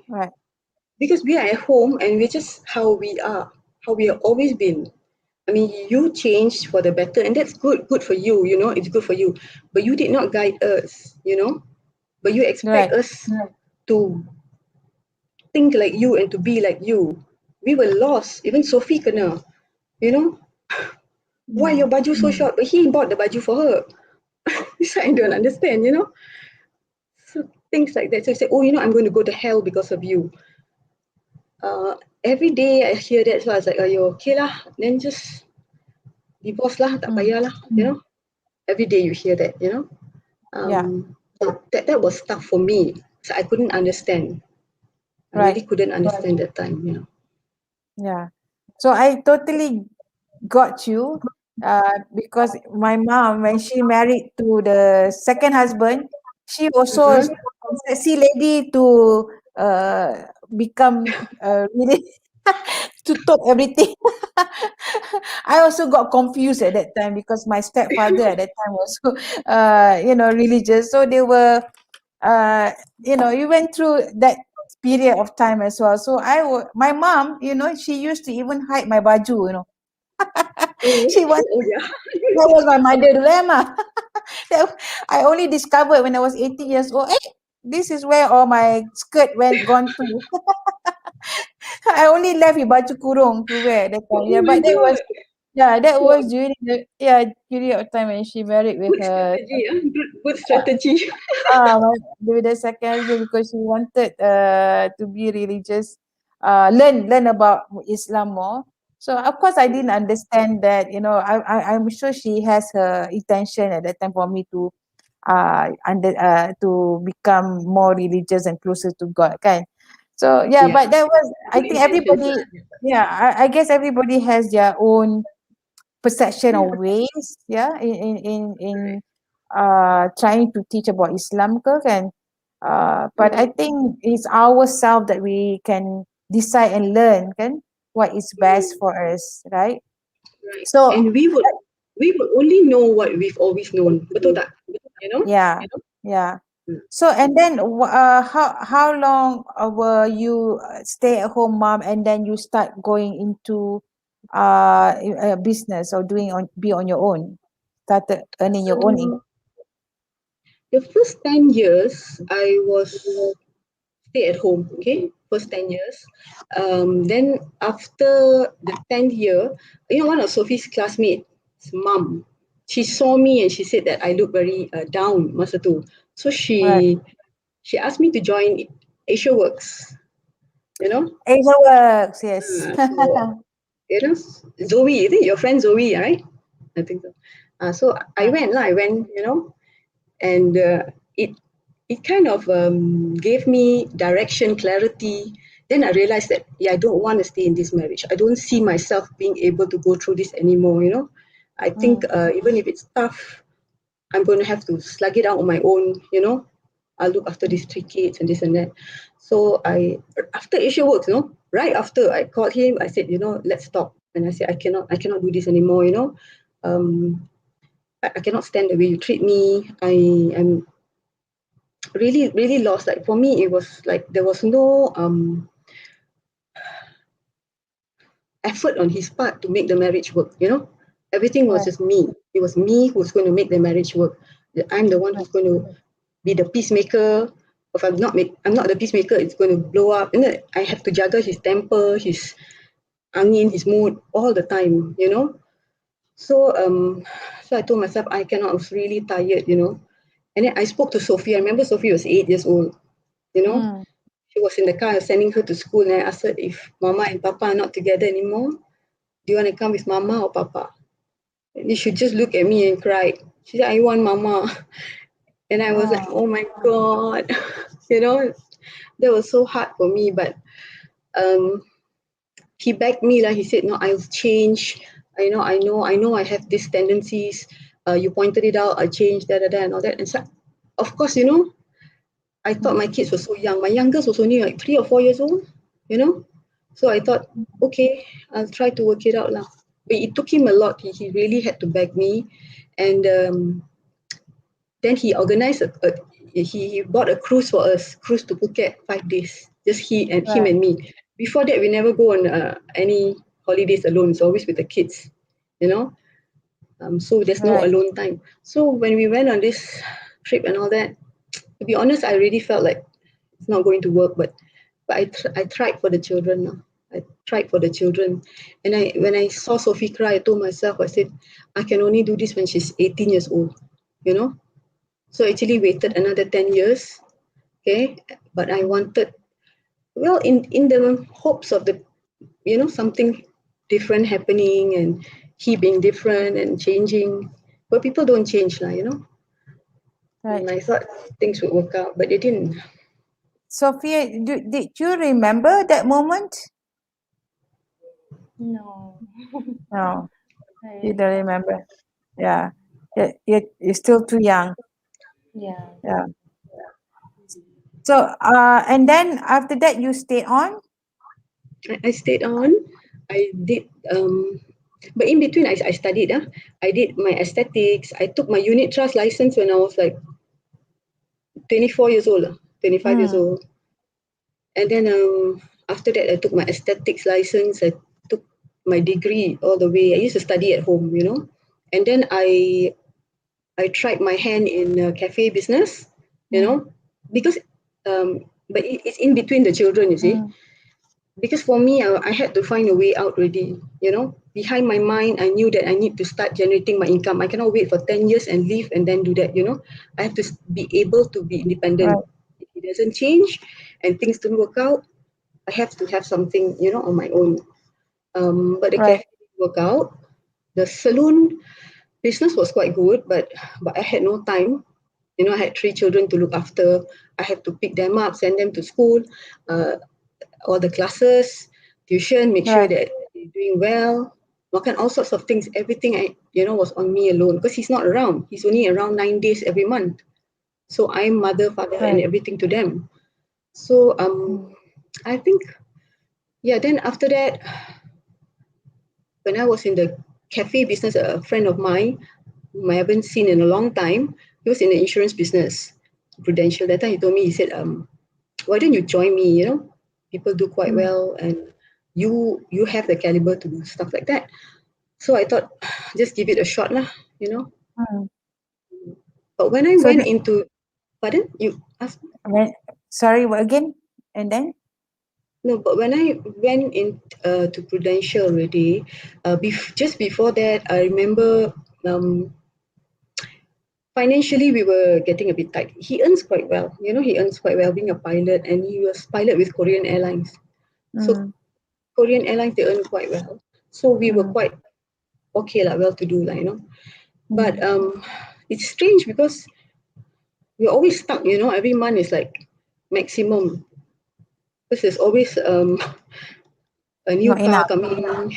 Right. because we are at home and we're just how we are, how we have always been. I mean, you changed for the better, and that's good for you, it's good for you. But you did not guide us, but you expect Right. us to think like you and to be like you. We were lost. Even Sophie kena, you know, why your baju so short? But he bought the baju for her. So I don't understand, So things like that. So I say, oh, I'm going to go to hell because of you. Every day I hear that, so I was like, ayo, okay lah, then just divorce lah, tak payah lah, Every day you hear that, Yeah. That was tough for me. So I couldn't understand. I Right. really couldn't understand that time. Yeah. So I totally got you because my mom, when she married to the second husband, she also sexy lady to become really to talk everything. I also got confused at that time because my stepfather at that time also, religious. So they were, you went through that period of time as well. So my mom, she used to even hide my baju. She was Oh yeah. That was my mother dilemma. I only discovered when I was 18 years old. This is where all my skirt gone to. I only left with baju kurung to wear that time. Oh Yeah, my but god. that Wow. was during the period of time when she married with Good her strategy, good strategy. with the second husband because she wanted to be religious, learn about Islam more. So of course I didn't understand that. I'm sure she has her intention at that time for me to to become more religious and closer to God, kan? So yeah, Yeah. but that was, I Good think intentions everybody, lah. yeah, I guess everybody has their own perception or ways, yeah, in trying to teach about Islam ke kan. But I think it's ourselves that we can decide and learn kan what is best for us, right? Right. So And we would only know what we've always known. Betul tak? You know? yeah, yeah. Mm. So and then how long were you stay at home mom and then you start going into a business or be on your own, started earning your own income? The first 10 years, I was stay at home, okay? First 10 years. Then after the 10th year, one of Sophie's classmates' mom, she saw me and she said that I look very down masa tu. So Right. she asked me to join Asia Works, Asia Works, yes. So, Zoe, I think your friend Zoe, right? I think so. So I went, and it kind of gave me direction, clarity. Then I realized that, I don't want to stay in this marriage. I don't see myself being able to go through this anymore, I think even if it's tough, I'm going to have to slug it out on my own, I'll look after these 3 kids and this and that. So after Asia Works, right after I called him, I said, let's stop. And I said, I cannot do this anymore, I cannot stand the way you treat me. I am really, really lost. Like for me, it was like there was no effort on his part to make the marriage work, Everything was Right. just me. It was me who was going to make the marriage work. I'm the one who's going to be the peacemaker. If I'm not the peacemaker, it's going to blow up. And then I have to juggle his temper, his angin, his mood all the time, So so I told myself I cannot. I was really tired, And then I spoke to Sophie. I remember Sophie was 8 years old, She was in the car sending her to school, and I asked her if Mama and Papa are not together anymore. Do you want to come with Mama or Papa? And she just looked at me and cried. She said, I want Mama. And I was like, oh my God, that was so hard for me. But he begged me, he said, no, I'll change. I know I have these tendencies. You pointed it out, I changed, and all that. And so, of course, I thought my kids were so young. My youngest was only like 3 or 4 years old, So I thought, okay, I'll try to work it out. But it took him a lot. He really had to beg me. And then he organized he bought a cruise for us, cruise to Phuket, 5 days, just him and me. Before that, we never go on any holidays alone. It's always with the kids. you know. So there's no Right. alone time. So when we went on this trip and all that, to be honest, I really felt like it's not going to work. But I tried for the children. I tried for the children, and when I saw Sophie cry, I told myself, I said, I can only do this when she's 18 years old, you know. So I actually waited another 10 years, okay. But I wanted, well, in the hopes of the, you know, something different happening and he being different and changing. But people don't change, lah, you know. Right. And I thought things would work out, but they didn't. Sophia, did you remember that moment? No. No, I you really don't remember. Yeah, you're still too young. Yeah. Yeah. So, and then after that, you stayed on. I stayed on. I did, but in between, I studied. I did my aesthetics. I took my unit trust license when I was like 24 years old, 25 years old. And then after that, I took my aesthetics license. I took my degree all the way. I used to study at home, you know. And then I tried my hand in cafe business, you know, because but it's in between the children, you see. Because for me, I had to find a way out already, you know. Behind my mind, I knew that I need to start generating my income. I cannot wait for 10 years and leave and then do that, you know. I have to be able to be independent. Right. If it doesn't change and things don't work out, I have to have something, you know, on my own. But the Right. cafe didn't work out. The salon business was quite good, but I had no time. You know, I had 3 children to look after. I had to pick them up, send them to school, all the classes, tuition, make sure Right. that they're doing well, all sorts of things. Everything was on me alone because he's not around. He's only around 9 days every month. So I'm mother, father, and Right. everything to them. So I think, yeah. Then after that, when I was in the cafe business, a friend of mine, whom I haven't seen in a long time, he was in the insurance business, Prudential. That time he told me, he said, why don't you join me? You know, people do quite well, and you have the caliber to do stuff like that. So I thought, just give it a shot, lah. You know. But when I So, went into, pardon, you asked? sorry, what again? And then? No, but when I went in to Prudential already, just before that, I remember financially we were getting a bit tight. He earns quite well, you know. He earns quite well being a pilot, and he was pilot with Korean Airlines. So Korean Airlines, they earn quite well. So we were quite okay, like well to do, like, you know. But it's strange because we're always stuck, you know. Every month is like maximum, because there's always a new Not car enough. coming,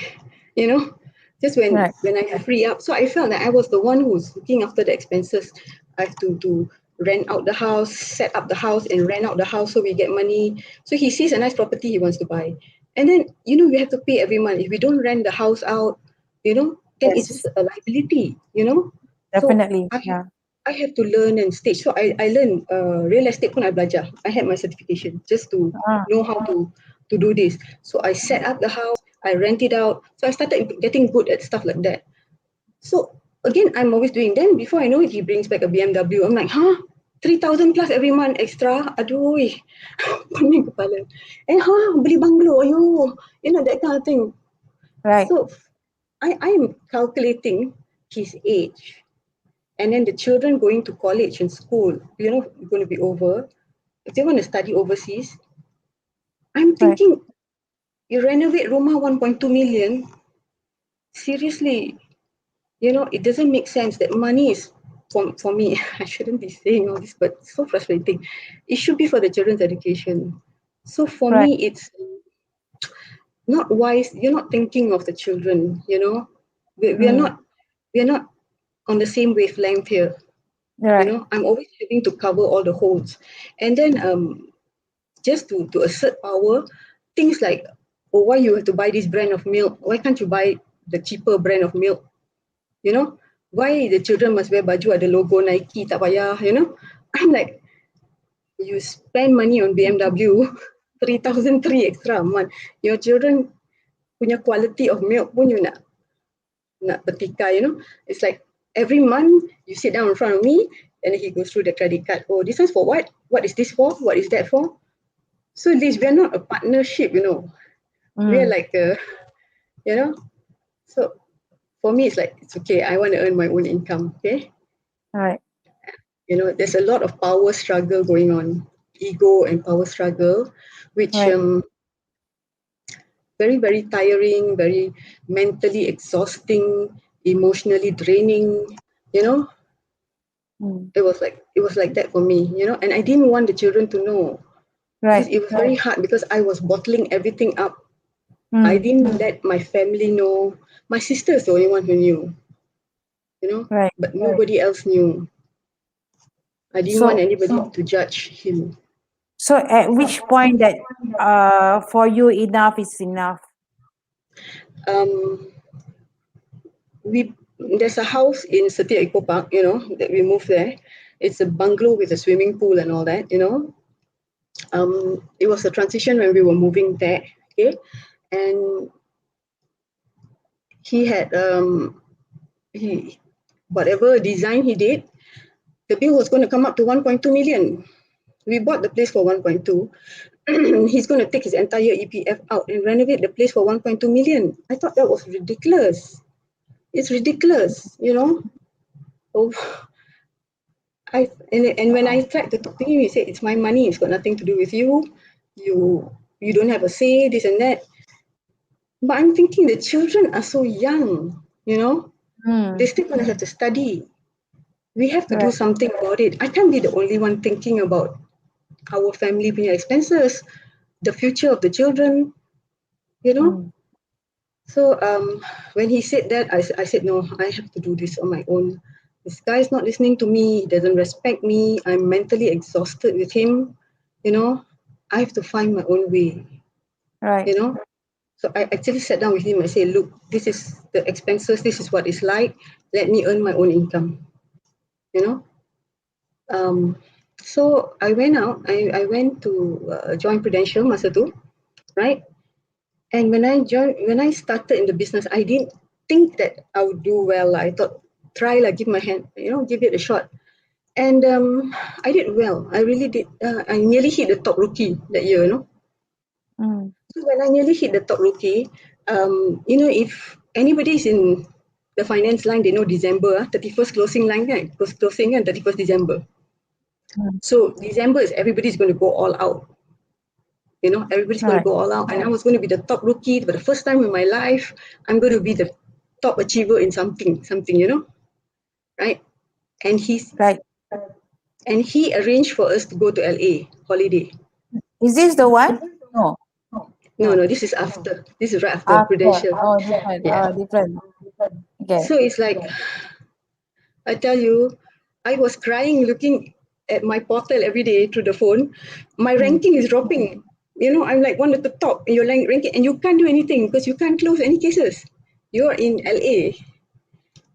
you know. Just when Right. I free up, so I felt that I was the one who's looking after the expenses. I have to rent out the house, set up the house, and rent out the house so we get money. So he sees a nice property he wants to buy, and then, you know, we have to pay every month. If we don't rent the house out, you know, then it's Yes. a liability, you know. So Definitely. Yeah. I have to learn and stage. So I learned real estate pun I belajar. I had my certification just to know how to do this. So I set up the house, I rent it out. So I started getting good at stuff like that. So again, I'm always doing. Then before I know it, he brings back a BMW. I'm like, huh? 3,000 plus every month extra. Aduh, pening kepala. And beli bungalow. Ayo, you know, that kind of thing. Right. So I'm calculating his age. And then the children going to college and school, you know, going to be over. If they want to study overseas, I'm Right. thinking, you renovate Roma 1.2 million. Seriously, you know, it doesn't make sense. That money is for me. I shouldn't be saying all this, but it's so frustrating. It should be for the children's education. So for Right. me, it's not wise. You're not thinking of the children. You know, we are not on the same wavelength here. You Right. know, I'm always having to cover all the holes, and then just to assert power, things like, oh, why you have to buy this brand of milk? Why can't you buy the cheaper brand of milk? You know, why the children must wear baju ada logo Nike, tak payah, you know. I'm like, you spend money on BMW, 3,003 extra a month. Your children punya quality of milk pun you nak nak bertikar, you know. It's like every month you sit down in front of me and then he goes through the credit card. Oh, this one's for what? What is this for? What is that for? So Liz, we are not a partnership, you know. We are like a, you know. So for me, it's like, it's okay. I want to earn my own income, okay? Right. You know, there's a lot of power struggle going on, ego and power struggle, which very, very tiring, very mentally exhausting, emotionally draining, you know. It was like that for me, you know, and I didn't want the children to know. Right. It was very hard because I was bottling everything up. Mm. I didn't let my family know. My sister is the only one who knew, you know, Right. but nobody else knew. I didn't want anybody to judge him. So at which point that for you enough is enough? There's a house in Setia Eco Park, you know, that we moved there. It's a bungalow with a swimming pool and all that, you know. It was a transition when we were moving there, okay, and he had he whatever design he did, the bill was going to come up to 1.2 million. We bought the place for 1.2. He's going to take his entire EPF out and renovate the place for 1.2 million. I thought that was ridiculous. It's ridiculous, you know. Oh, and when I tried to talk to him, he said, "It's my money. It's got nothing to do with you. You don't have a say. This and that." But I'm thinking the children are so young, you know. They're still going to have to study. We have to do something about it. I can't be the only one thinking about our family punya expenses, the future of the children, you know. So when he said that, I said, no, I have to do this on my own. This guy's not listening to me. He doesn't respect me. I'm mentally exhausted with him. You know, I have to find my own way. Right. You know, so I actually sat down with him and said, look, this is the expenses. This is what it's like. Let me earn my own income. You know. So I went out. I went to join Prudential masa tu, right? And when I started in the business, I didn't think that I would do well. I thought, try like give my hand, you know, give it a shot. And I did well. I really did. I nearly hit the top rookie that year, you know. So when I nearly hit the top rookie, you know, if anybody is in the finance line, they know December, 31st closing line, kan? Closing and 31st December. So December is everybody's going to go all out. You know, everybody's going to go all out, and I was going to be the top rookie for the first time in my life. I'm going to be the top achiever in something, you know, right? And he arranged for us to go to LA holiday. Is this the one? No. No, this is after. This is right after Prudential. Oh, different. Yeah. Different. Okay. So it's like, I tell you, I was crying looking at my portal every day through the phone. My ranking is dropping. You know, I'm like one of the top in your ranking, and you can't do anything because you can't close any cases. You're in LA.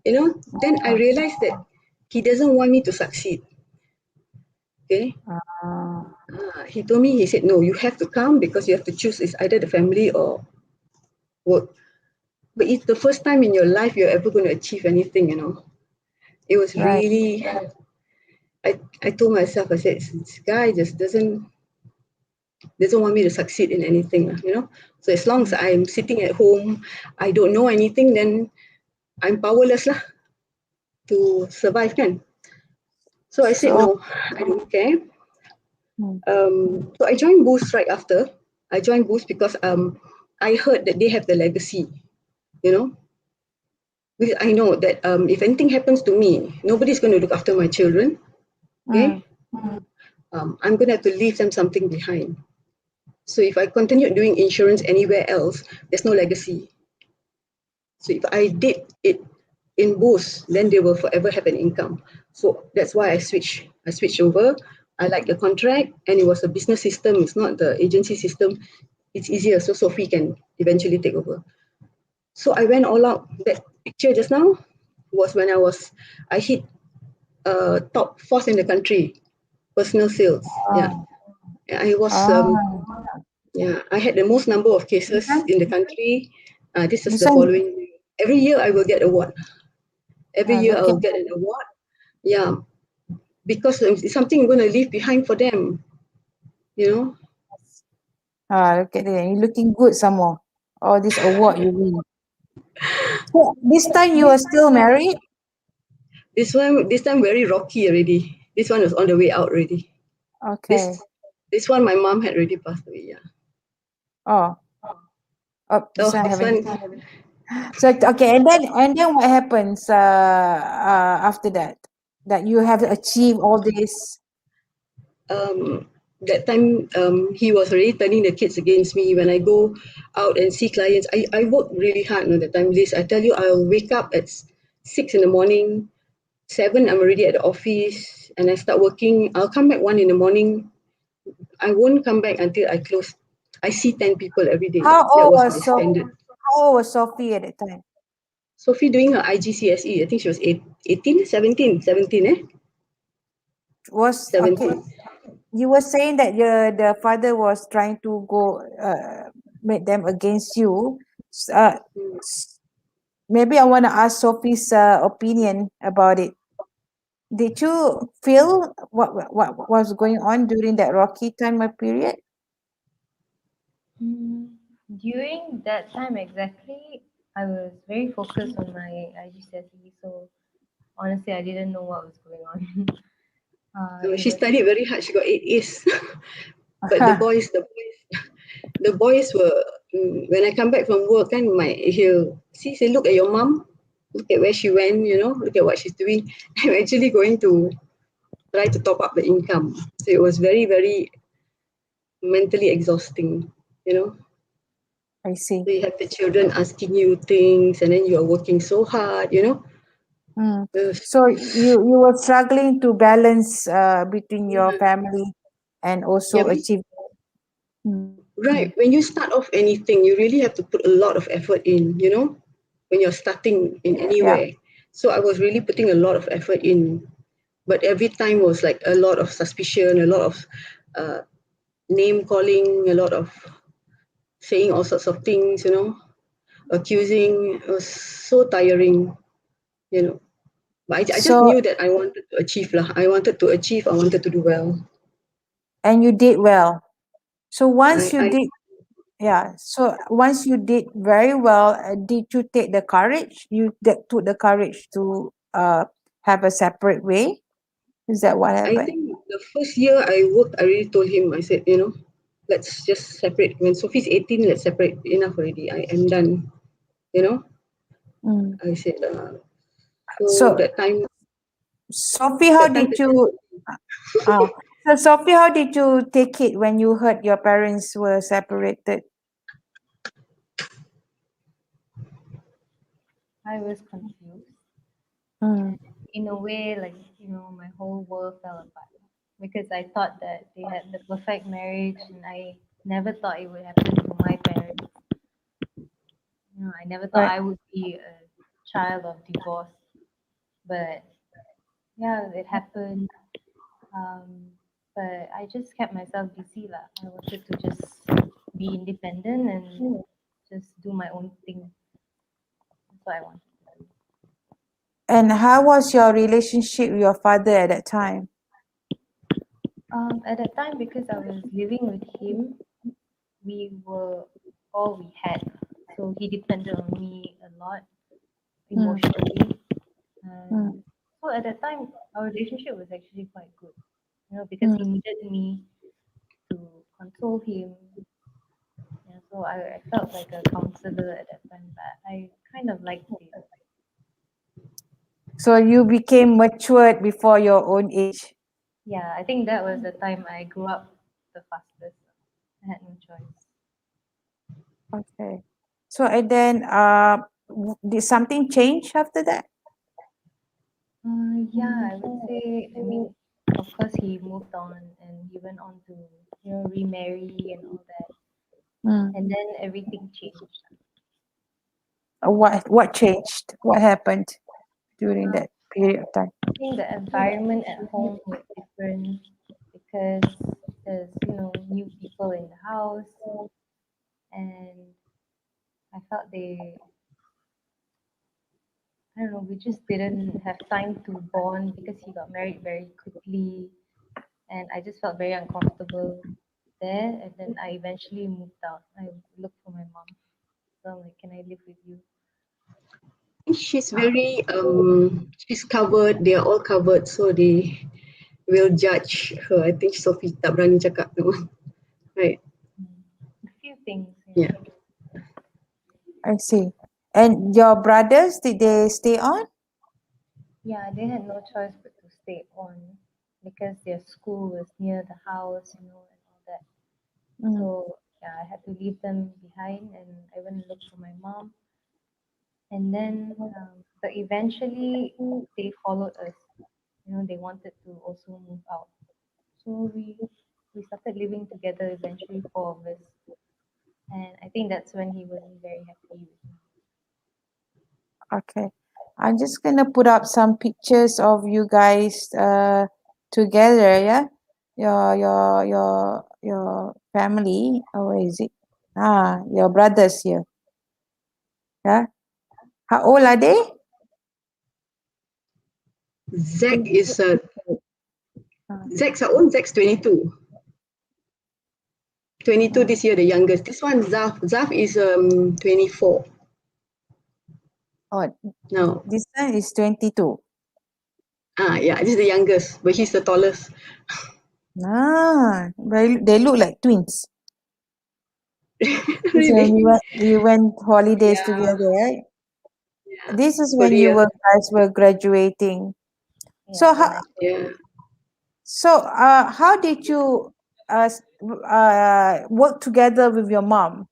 You know, then I realized that he doesn't want me to succeed. Okay. He told me, he said, no, you have to come because you have to choose. It's either the family or work. But it's the first time in your life you're ever going to achieve anything, you know. It was really, I told myself, I said, this guy just doesn't want me to succeed in anything, you know. So as long as I'm sitting at home, I don't know anything, then I'm powerless lah to survive, kan. So I said, no, I don't care. So I joined Boost right after. I joined Boost because I heard that they have the legacy, you know. Because I know that if anything happens to me, nobody's going to look after my children. Okay, I'm going to have to leave them something behind. So if I continue doing insurance anywhere else, there's no legacy. So if I did it in Boost, then they will forever have an income. So that's why I switched. I switched over. I like the contract, and it was a business system. It's not the agency system. It's easier, so Sophie can eventually take over. So I went all out. That picture just now was when I hit top 4th in the country, personal sales. Yeah, I was. Yeah, I had the most number of cases in the country. This is the following. every year I will get award. Every year I Looking. will get an award. Yeah, because it's something I'm going to leave behind for them. You know. Look at that. You're looking good some more. All this award you win. So this time you are still married? This time very rocky already. This one was on the way out already. Okay. This one my mom had already passed away. Yeah. Oh, this one This haven't. one. So okay, and then what happens after that? That you have achieved all this. That time he was already turning the kids against me. When I go out and see clients, I work really hard. That time, Liz, I tell you, I'll wake up at 6 in the morning, 7 I'm already at the office, and I start working. I'll come back 1 in the morning. I won't come back until I close. I see 10 people every day. How That old was was my standard. How old was Sophie at that time? Sophie doing her IGCSE, I think she was 18, 17, Was okay. 17. You were saying that the father was trying to go make them against you. Maybe I want to ask Sophie's opinion about it. Did you feel what was going on during that rocky time or period? During that time exactly, I was very focused on my IGCSE, so honestly, I didn't know what was going on. She studied very hard. She got 8 A's. But the boys were, when I come back from work, and he'll say, look at your mom, look at where she went, look at what she's doing. I'm actually going to try to top up the income. So it was very, very mentally exhausting, I see. So you have the children asking you things, and then you are working so hard, So you were struggling to balance between your family and also Yeah, achieve. right. When you start off anything, you really have to put a lot of effort in, when you're starting in anywhere. So I was really putting a lot of effort in. But every time was like a lot of suspicion, a lot of name calling, a lot of saying all sorts of things, accusing. It was so tiring, you know. But I just So knew that I wanted to achieve. I wanted to achieve, I wanted to do well. and you did well. So once you I did, yeah. So once you did very well, did you take the courage? Took the courage to have a separate way. Is that what I happened? think the first year I worked, I really told him, I said, let's just separate. When Sophie's 18, let's separate. Enough already. I am done. You know, Mm. I said, so So Sophie, how that time, did you? Uh, so Sophie, how did you take it when you heard your parents were separated? I was confused. Mm. In a way, like, my whole world fell apart because I thought that they had the perfect marriage, and I never thought it would happen to my parents. I never thought Right. I would be a child of divorce, but yeah, it happened. But I just kept myself busy lah. I wanted to just be independent and just do my own thing. That's what I wanted to do. And how was your relationship with your father at that time? At that time, because I was living with him, we were all we had. So he depended on me a lot emotionally. And so at that time, our relationship was actually quite good, because he needed me to console him. Yeah, so I felt like a counselor at that time, but I kind of liked it. So you became matured before your own age. Yeah, I think that was the time I grew up the fastest. I had no choice. Okay. So and then did something change after that? Yeah, I would say, I mean, of course, he moved on and he went on to, remarry and all that. And then everything changed. What changed? What happened during Uh, that period of time? I think the environment at home was different because there's, new people in the house, and I felt they I don't know, we just didn't have time to bond because he got married very quickly, and I just felt very uncomfortable there. And then I eventually moved out. I looked for my mom. So I'm like, can I live with you? She's very she's covered, they are all covered, so they will judge her. I think Sophie tak berani cakap tu. Right. A few things, Yeah. I see. And your brothers, did they stay on? Yeah, they had no choice but to stay on because their school was near the house, and all that. So yeah, I had to leave them behind, and I went and looked for my mom. And then, but eventually they followed us. They wanted to also move out. So we started living together. Eventually, four of us, and I think that's when he wasn't very happy with me. Okay. I'm just gonna put up some pictures of you guys together, yeah? Your family. Oh, where is it? Your brothers here. Yeah. How old are they? Zach is Zach's how old? Zach's 22. 22 this year, the youngest. This one, Zaf is 24. Oh, No. this one is 22. Yeah, this is the youngest, but he's the tallest. They look like twins. This is when Really? you went holidays Yeah. together, right? Yeah. This is when you Korea. guys were graduating. So how Yeah. how did you work together with your mom?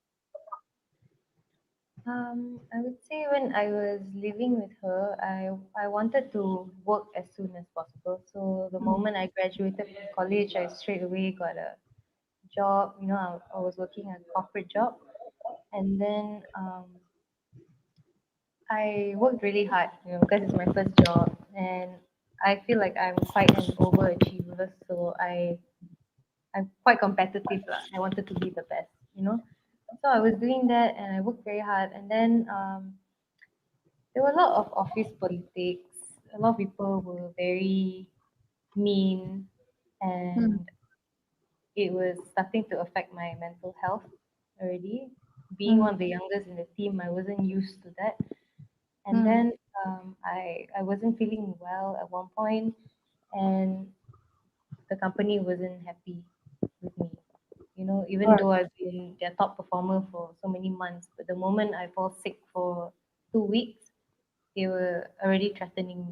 I would say when I was living with her, I wanted to work as soon as possible. So the moment I graduated from college, I straight away got a job. I was working a corporate job, and then I worked really hard, because it's my first job, and I feel like I'm quite an overachiever. So I'm quite competitive. Lah. I wanted to be the best. So I was doing that, and I worked very hard, and then there were a lot of office politics. A lot of people were very mean, and it was starting to affect my mental health already. Being one of the youngest in the team, I wasn't used to that. And then I wasn't feeling well at one point, and the company wasn't happy with me. Even though I've been their top performer for so many months, but the moment I fall sick for 2 weeks, they were already threatening me.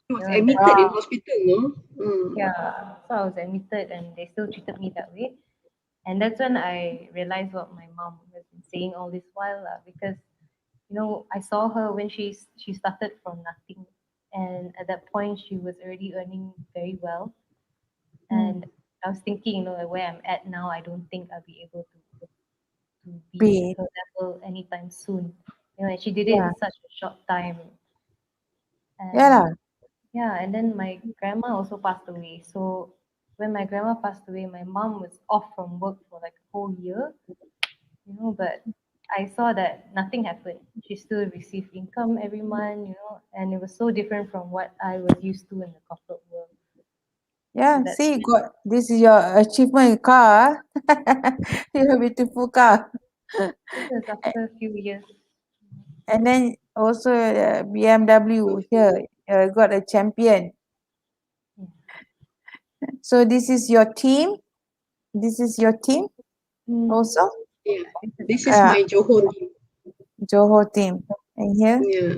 He was And admitted in hospital, no? yeah, so I was admitted, and they still treated me that way. And that's when I realized what my mom has been saying all this while, because I saw her when she started from nothing, and at that point she was already earning very well. And I was thinking, where I'm at now, I don't think I'll be able to be at her level anytime soon. And she did it in such a short time. And yeah, and then my grandma also passed away. So when my grandma passed away, my mom was off from work for like a whole year, but I saw that nothing happened. She still received income every month, and it was so different from what I was used to in the corporate world. Yeah, see, this is your achievement car. Your beautiful car. This was after a few years. And then also BMW here, got a champion. So this is your team. This is your team also. Yeah. This is my Johor team. Johor team. And here. Yeah.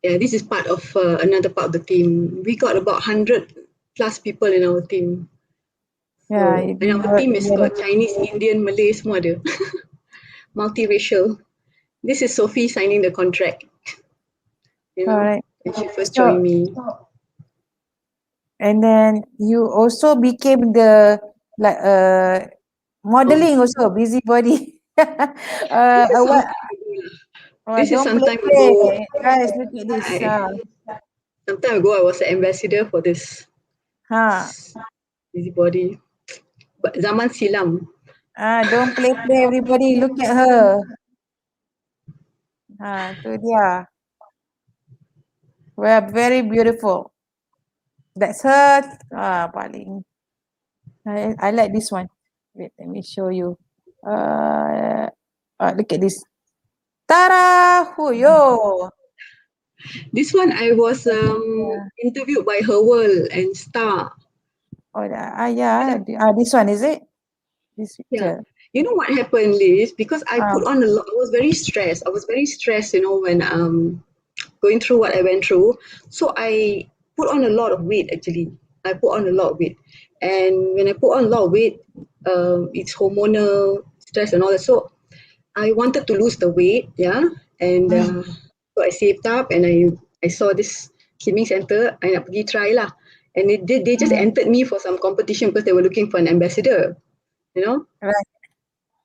Yeah, this is part of another part of the team. We got about 100 plus people in our team. Yeah, And our team is got Chinese, Indian, Malay, semua ada. Multiracial. This is Sophie signing the contract. Correct. When she first joined me. And then you also became the modeling also, busybody. This is some time play. ago. Guys, look at this. Some time ago, I was an ambassador for this busybody. But zaman silam. Don't play everybody. Look at her. Tu dia. Well, very beautiful. That's her. Paling. I like this one. Wait, let me show you. Look at this. Tara Huyo. This one I was interviewed by Her World and Star. Oh, yeah. This one is it? This Yeah. picture. You know what happened, Liz? Because I Ah. put on a lot. I was very stressed. I was very stressed, when going through what I went through. So I put on a lot of weight. Actually, I put on a lot of weight, and when I put on a lot of weight, it's hormonal stress and all that. So I wanted to lose the weight, yeah, and so I saved up and I saw this slimming center. I nak pergi try lah, and they just entered me for some competition because they were looking for an ambassador, Right.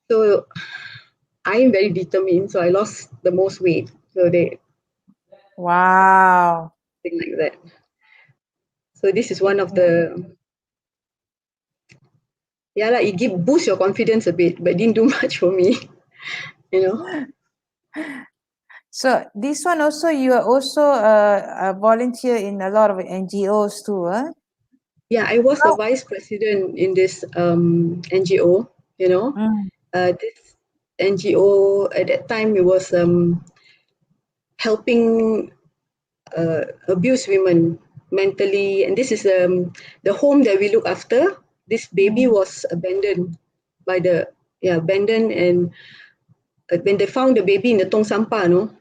So I am very determined. So I lost the most weight. So they Wow. thing like that. So this is one of the it boost your confidence a bit, but didn't do much for me, So this one also, you are also a volunteer in a lot of NGOs too, huh? Yeah, I was a vice president in this NGO, this NGO at that time it was helping abused women mentally, and this is the home that we look after. This baby was abandoned abandoned, and when they found the baby in the tong sampah,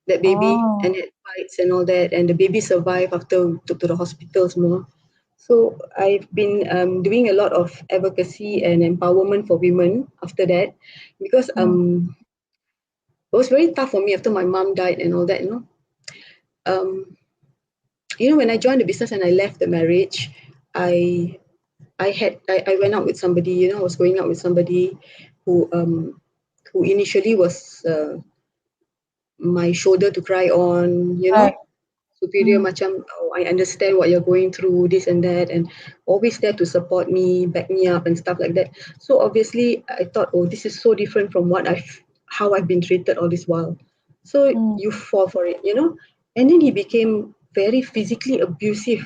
that baby, and had bites and all that, and the baby survived after we took to the hospitals more. So I've been doing a lot of advocacy and empowerment for women after that, because it was very tough for me after my mom died and all that, when I joined the business and I left the marriage, I went out with somebody, I was going out with somebody who initially was my shoulder to cry on, superior macam, I understand what you're going through, this and that, and always there to support me, back me up and stuff like that. So obviously I thought, this is so different from how I've been treated all this while. So you fall for it, and then he became very physically abusive.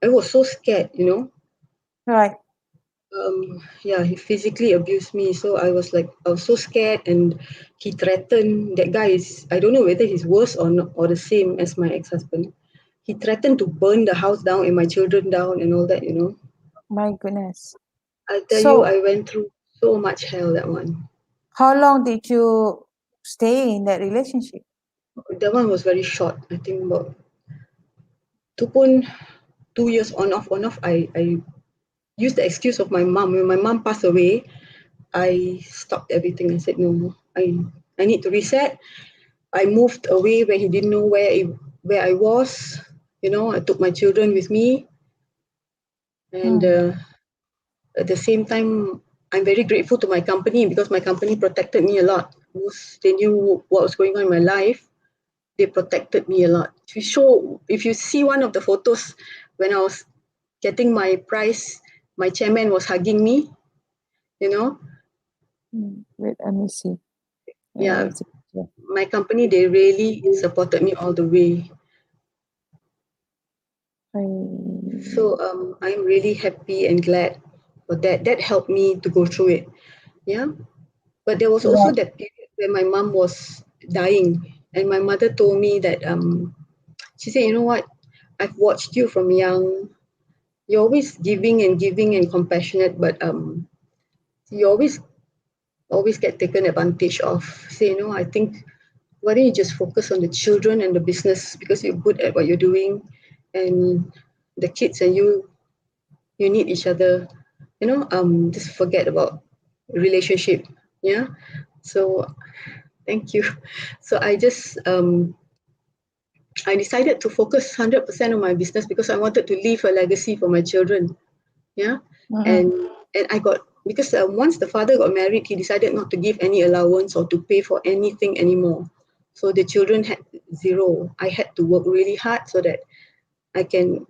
I was so scared, Right. he physically abused me. So I was so scared, and he threatened. That guy I don't know whether he's worse or not, or the same as my ex-husband. He threatened to burn the house down and my children down and all that, My goodness. I tell you, So I went through so much hell, that one. how long did you stay in that relationship? That one was very short. I think about 2 years on off. I used the excuse of my mom. When my mom passed away, I stopped everything. I said, no, I need to reset. I moved away where he didn't know where I was. I took my children with me. And at the same time, I'm very grateful to my company, because my company protected me a lot. They knew what was going on in my life. They protected me a lot. If you see one of the photos when I was getting my prize, my chairman was hugging me, Wait, let me see. Yeah, my company, they really supported me all the way. So I'm really happy and glad for that. That helped me to go through it. Yeah. But there was also that period where my mom was dying, and my mother told me that she said, you know what, I've watched you from young. You're always giving and compassionate, but you always get taken advantage of. Say, I think, why don't you just focus on the children and the business, because you're good at what you're doing, and the kids and you need each other. Just forget about relationship. Yeah. So thank you. So I just I decided to focus 100% on my business, because I wanted to leave a legacy for my children. Yeah. And I got, because once the father got married, he decided not to give any allowance or to pay for anything anymore. So the children had zero. I had to work really hard so that I can,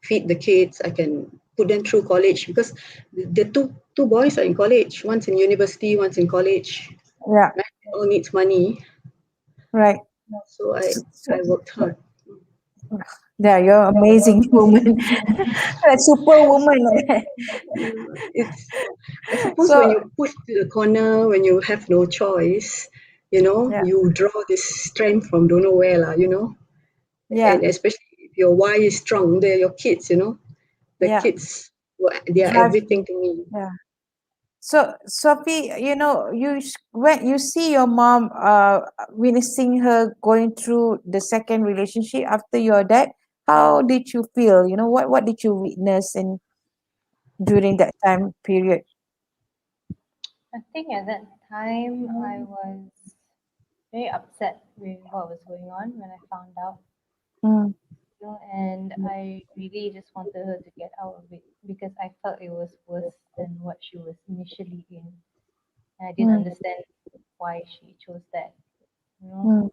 feed the kids. I can put them through college, because the two boys are in college. One's in university, one's in college. Yeah. Right? All needs money. Right. So I worked hard. Yeah, you're amazing woman. Like superwoman. It's, I suppose when So you push to the corner, when you have no choice, yeah, you draw this strength from don't know where, yeah, and especially if your why is strong, they're your kids, the yeah. kids, they are Drive everything you. to me. Yeah. So, Sophie, when you see your mom, witnessing her going through the second relationship after your dad, how did you feel? What did you witness in during that time period? I think at that time I was very upset with what was going on when I found out, Mm, and I really just wanted her to get out of it because I felt it was worse than what she was initially in. And I didn't mm, understand why she chose that, you know. mm.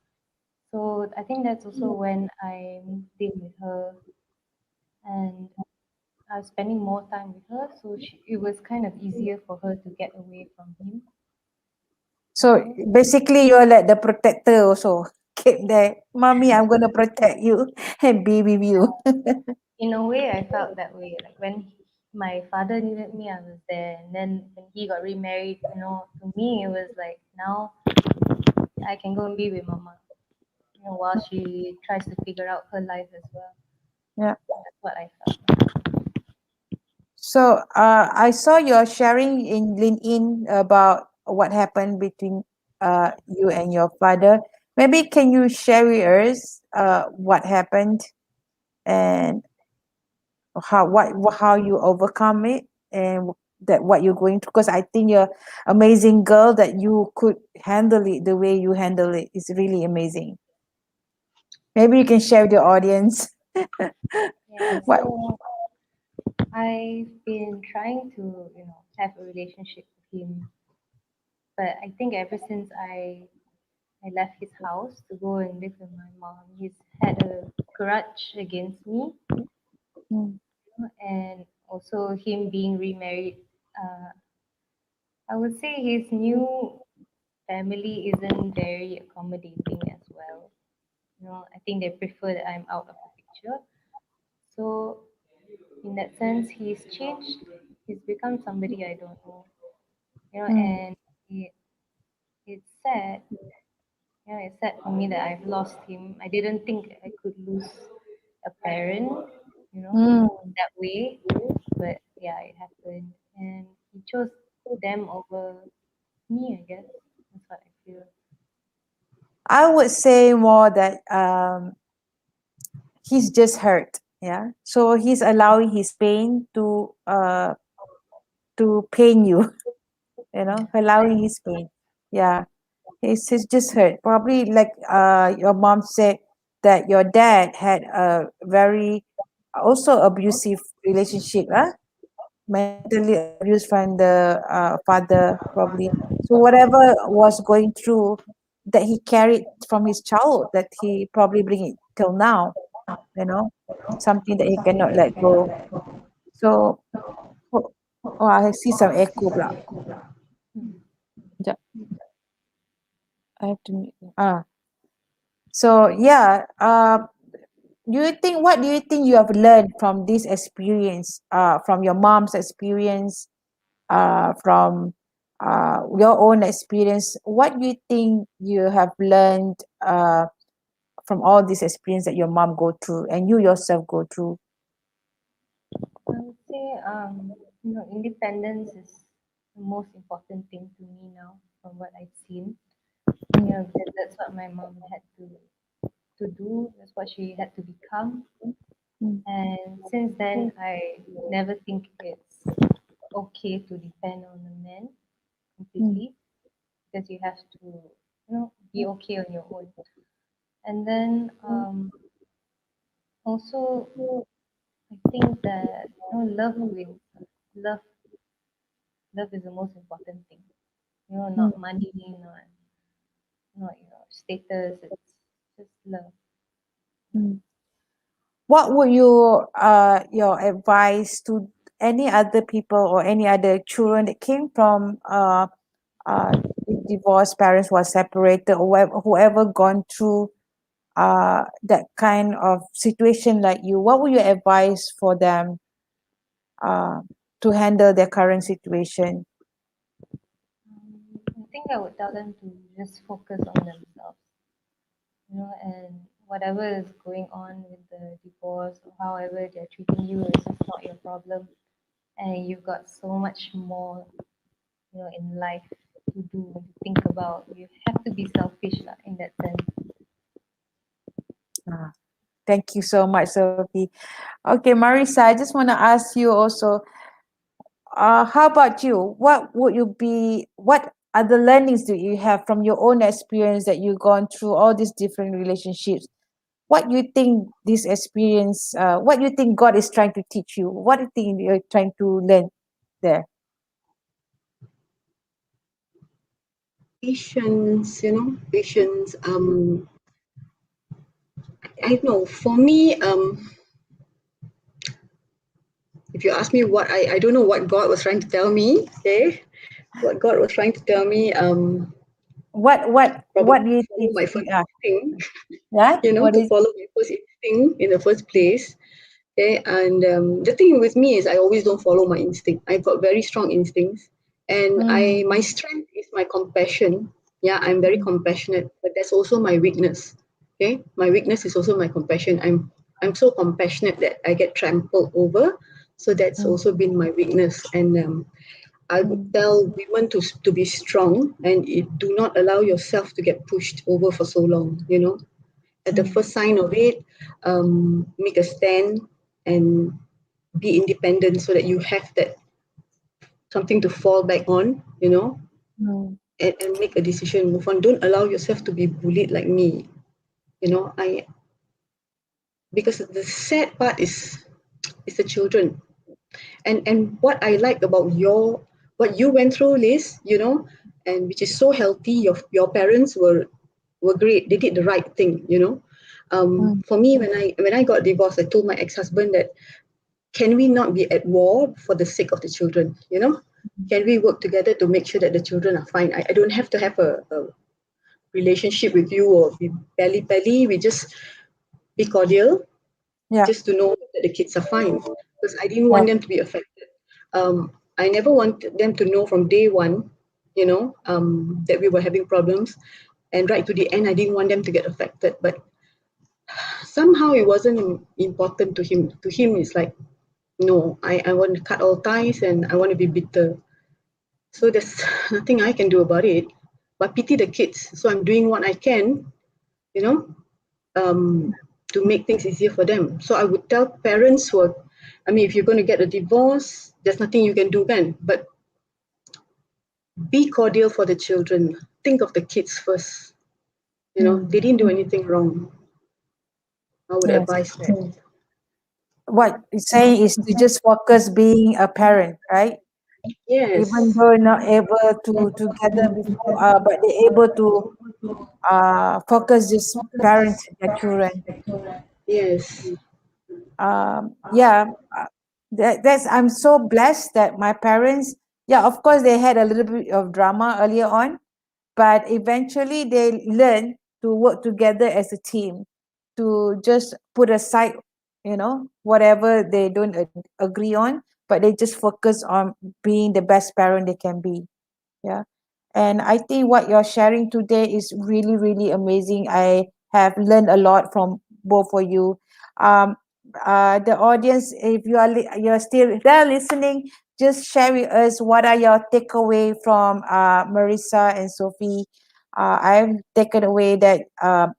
So I think that's also when I moved in with her, and I was spending more time with her, so it was kind of easier for her to get away from him. So basically, you're like the protector also. Keep there, mommy. I'm gonna protect you and be with you. In a way, I felt that way. Like when my father needed me, I was there, and then when he got remarried, to me it was like now I can go and be with mama, while she tries to figure out her life as well. Yeah. That's what I felt. So I saw your sharing in LinkedIn about what happened between you and your father. Maybe can you share with us what happened and how you overcome it and that what you're going through? Because I think you're amazing girl that you could handle it the way you handle it. It's really amazing. Maybe you can share with the audience. Yeah, What? so I've been trying to, have a relationship with him, but I think ever since I left his house to go and live with my mom, he's had a grudge against me, Mm, and also him being remarried. Uh, I would say his new family isn't very accommodating as well. I think they prefer that I'm out of the picture. So in that sense, he's changed. He's become somebody I don't know. mm, And it's sad. It's sad for me that I've lost him. I didn't think I could lose a parent, mm. that way. But yeah, it happened. And he chose them over me, I guess. That's what I feel. I would say more that he's just hurt. Yeah. So he's allowing his pain to pain you, allowing his pain. Yeah. He's just hurt. Probably like your mom said that your dad had a very also abusive relationship, mentally abused from the father probably. So whatever was going through that he carried from his childhood that he probably bring it till now, you know, something that he cannot let go. So oh, I see some echo pula. Sekejap, I have to so yeah, what do you think you have learned from this experience, from your mom's experience, from your own experience? What do you think you have learned from all this experience that your mom go through and you yourself go through? I would say, independence is the most important thing to me now, from what I've seen. Because that's what my mom had to do. That's what she had to become. Mm, And since then, I never think it's okay to depend on a man mm, completely, because you have to, be okay on your own. And then also, I think that love wins. Love, love is the most important thing. mm, Not money, not status. It's just love. mm. What would your advice to any other people or any other children that came from uh divorced parents who are separated or whoever gone through that kind of situation like you, what would you advise for them to handle their current situation? I think I would tell them to just focus on themselves, and whatever is going on with the divorce or however they're treating you is just not your problem. And you've got so much more, in life to do, to think about. You have to be selfish lah, in that sense. Thank you so much, Sophie. Okay, Marisa, I just want to ask you also, how about you? What are the learnings that you have from your own experience that you've gone through all these different relationships? What you think this experience, what you think God is trying to teach you? What do you think you're trying to learn there? Patience, patience. I know for me, if you ask me what I don't know what God was trying to tell me, okay? What God was trying to tell me, What do you follow think? my first Yeah, instinct, yeah. What to is? follow my first instinct in the first place. Okay, and the thing with me is I always don't follow my instinct. I've got very strong instincts, and my strength is my compassion. Yeah, I'm very compassionate, but that's also my weakness. Okay, my weakness is also my compassion. I'm so compassionate that I get trampled over. So that's also been my weakness, and I would tell women to be strong and do not allow yourself to get pushed over for so long. At the first sign of it, make a stand and be independent so that you have that something to fall back on, and make a decision, move on. Don't allow yourself to be bullied like me. I because the sad part is the children. And what I like about what you went through, Liz, and which is so healthy. Your parents were great. They did the right thing. For me, when I got divorced, I told my ex-husband that, can we not be at war for the sake of the children? Can we work together to make sure that the children are fine? I don't have to have a relationship with you or be belly. We just be cordial, Yeah. just to know that the kids are fine. Because I didn't want them to be affected. I never wanted them to know from day one, that we were having problems. And right to the end, I didn't want them to get affected. But somehow it wasn't important to him. To him, it's like, no, I want to cut all ties and I want to be bitter. So there's nothing I can do about it. But pity the kids. So I'm doing what I can, you know, to make things easier for them. So I would tell parents if you're going to get a divorce, there's nothing you can do then. But be cordial for the children. Think of the kids first. They didn't do anything wrong. I would Yes. advise that. What it's saying is to just focus being a parent, right? Yes. Even though not able to together before, but they're able to focus just parent their children. Yes. Yeah, that's I'm so blessed that my parents, yeah, of course they had a little bit of drama earlier on, but eventually they learn to work together as a team, to just put aside whatever they don't agree on, but they just focus on being the best parent they can be. Yeah. And I think what you're sharing today is really, really amazing. I have learned a lot from both of you. Um, the audience, if you're still there listening, just share with us what are your takeaway from Marisa and Sophie. I've taken away that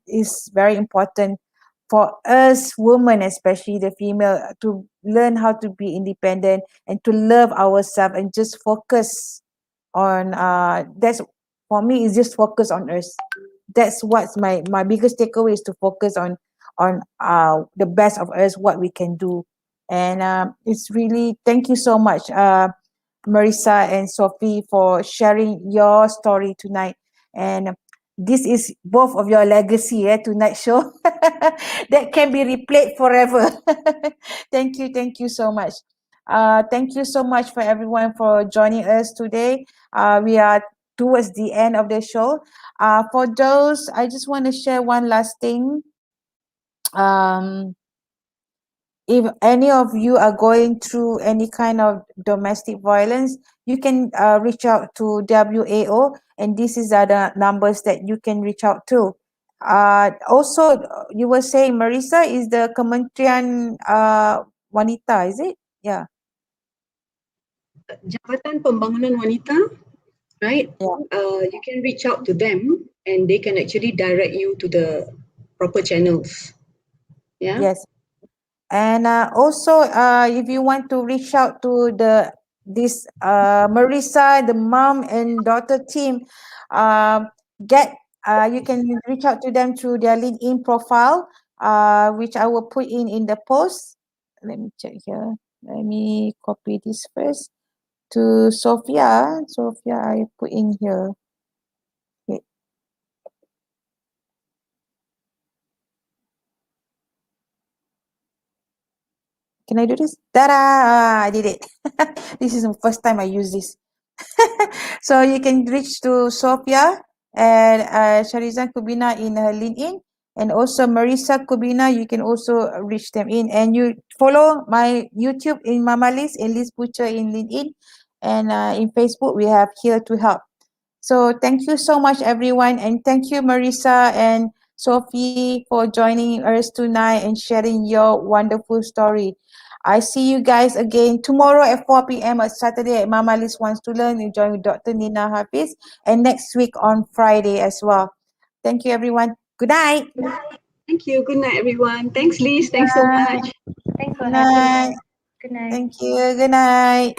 is very important for us women, especially the female, to learn how to be independent and to love ourselves and just focus on that's for me is just focus on us. That's what's my biggest takeaway is to focus on the best of us, what we can do. And it's really thank you so much, Marisa and Sophie, for sharing your story tonight. And this is both of your legacy, tonight show that can be replayed forever. Thank you so much. Thank you so much for everyone for joining us today. We are towards the end of the show. For those, I just want to share one last thing. if any of you are going through any kind of domestic violence, you can reach out to WAO, and this is the numbers that you can reach out to. Also, you were saying Marisa is the Kementerian Wanita, is it? Yeah. Jabatan Pembangunan Wanita, right? You can reach out to them and they can actually direct you to the proper channels. Yeah. Yes. And also, if you want to reach out to this Marisa, the mom and daughter team, you can reach out to them through their LinkedIn profile, which I will put in the post. Let me check here. Let me copy this first to Sofea. Sofea, I put in here. Okay. Can I do this? Ta-da! I did it. This is the first time I use this. So you can reach to Sofea and Sharizan Cubinar in her LinkedIn, and also Marisa Cubinar. You can also reach them in, and you follow my YouTube in Mamaliez and Liz Butcher in LinkedIn, and in Facebook we have Here to Help. So thank you so much, everyone, and thank you, Marisa and Sophie, for joining us tonight and sharing your wonderful story. I see you guys again tomorrow at 4 p.m. at Saturday at Mamaliez Wants to Learn. You join with Dr. Nina Hafiz, and next week on Friday as well. Thank you, everyone. Good night. Thank you. Good night, everyone. Thanks, Liz. Thanks so much. Thanks for Good having night. us. Good night. Thank you. Good night.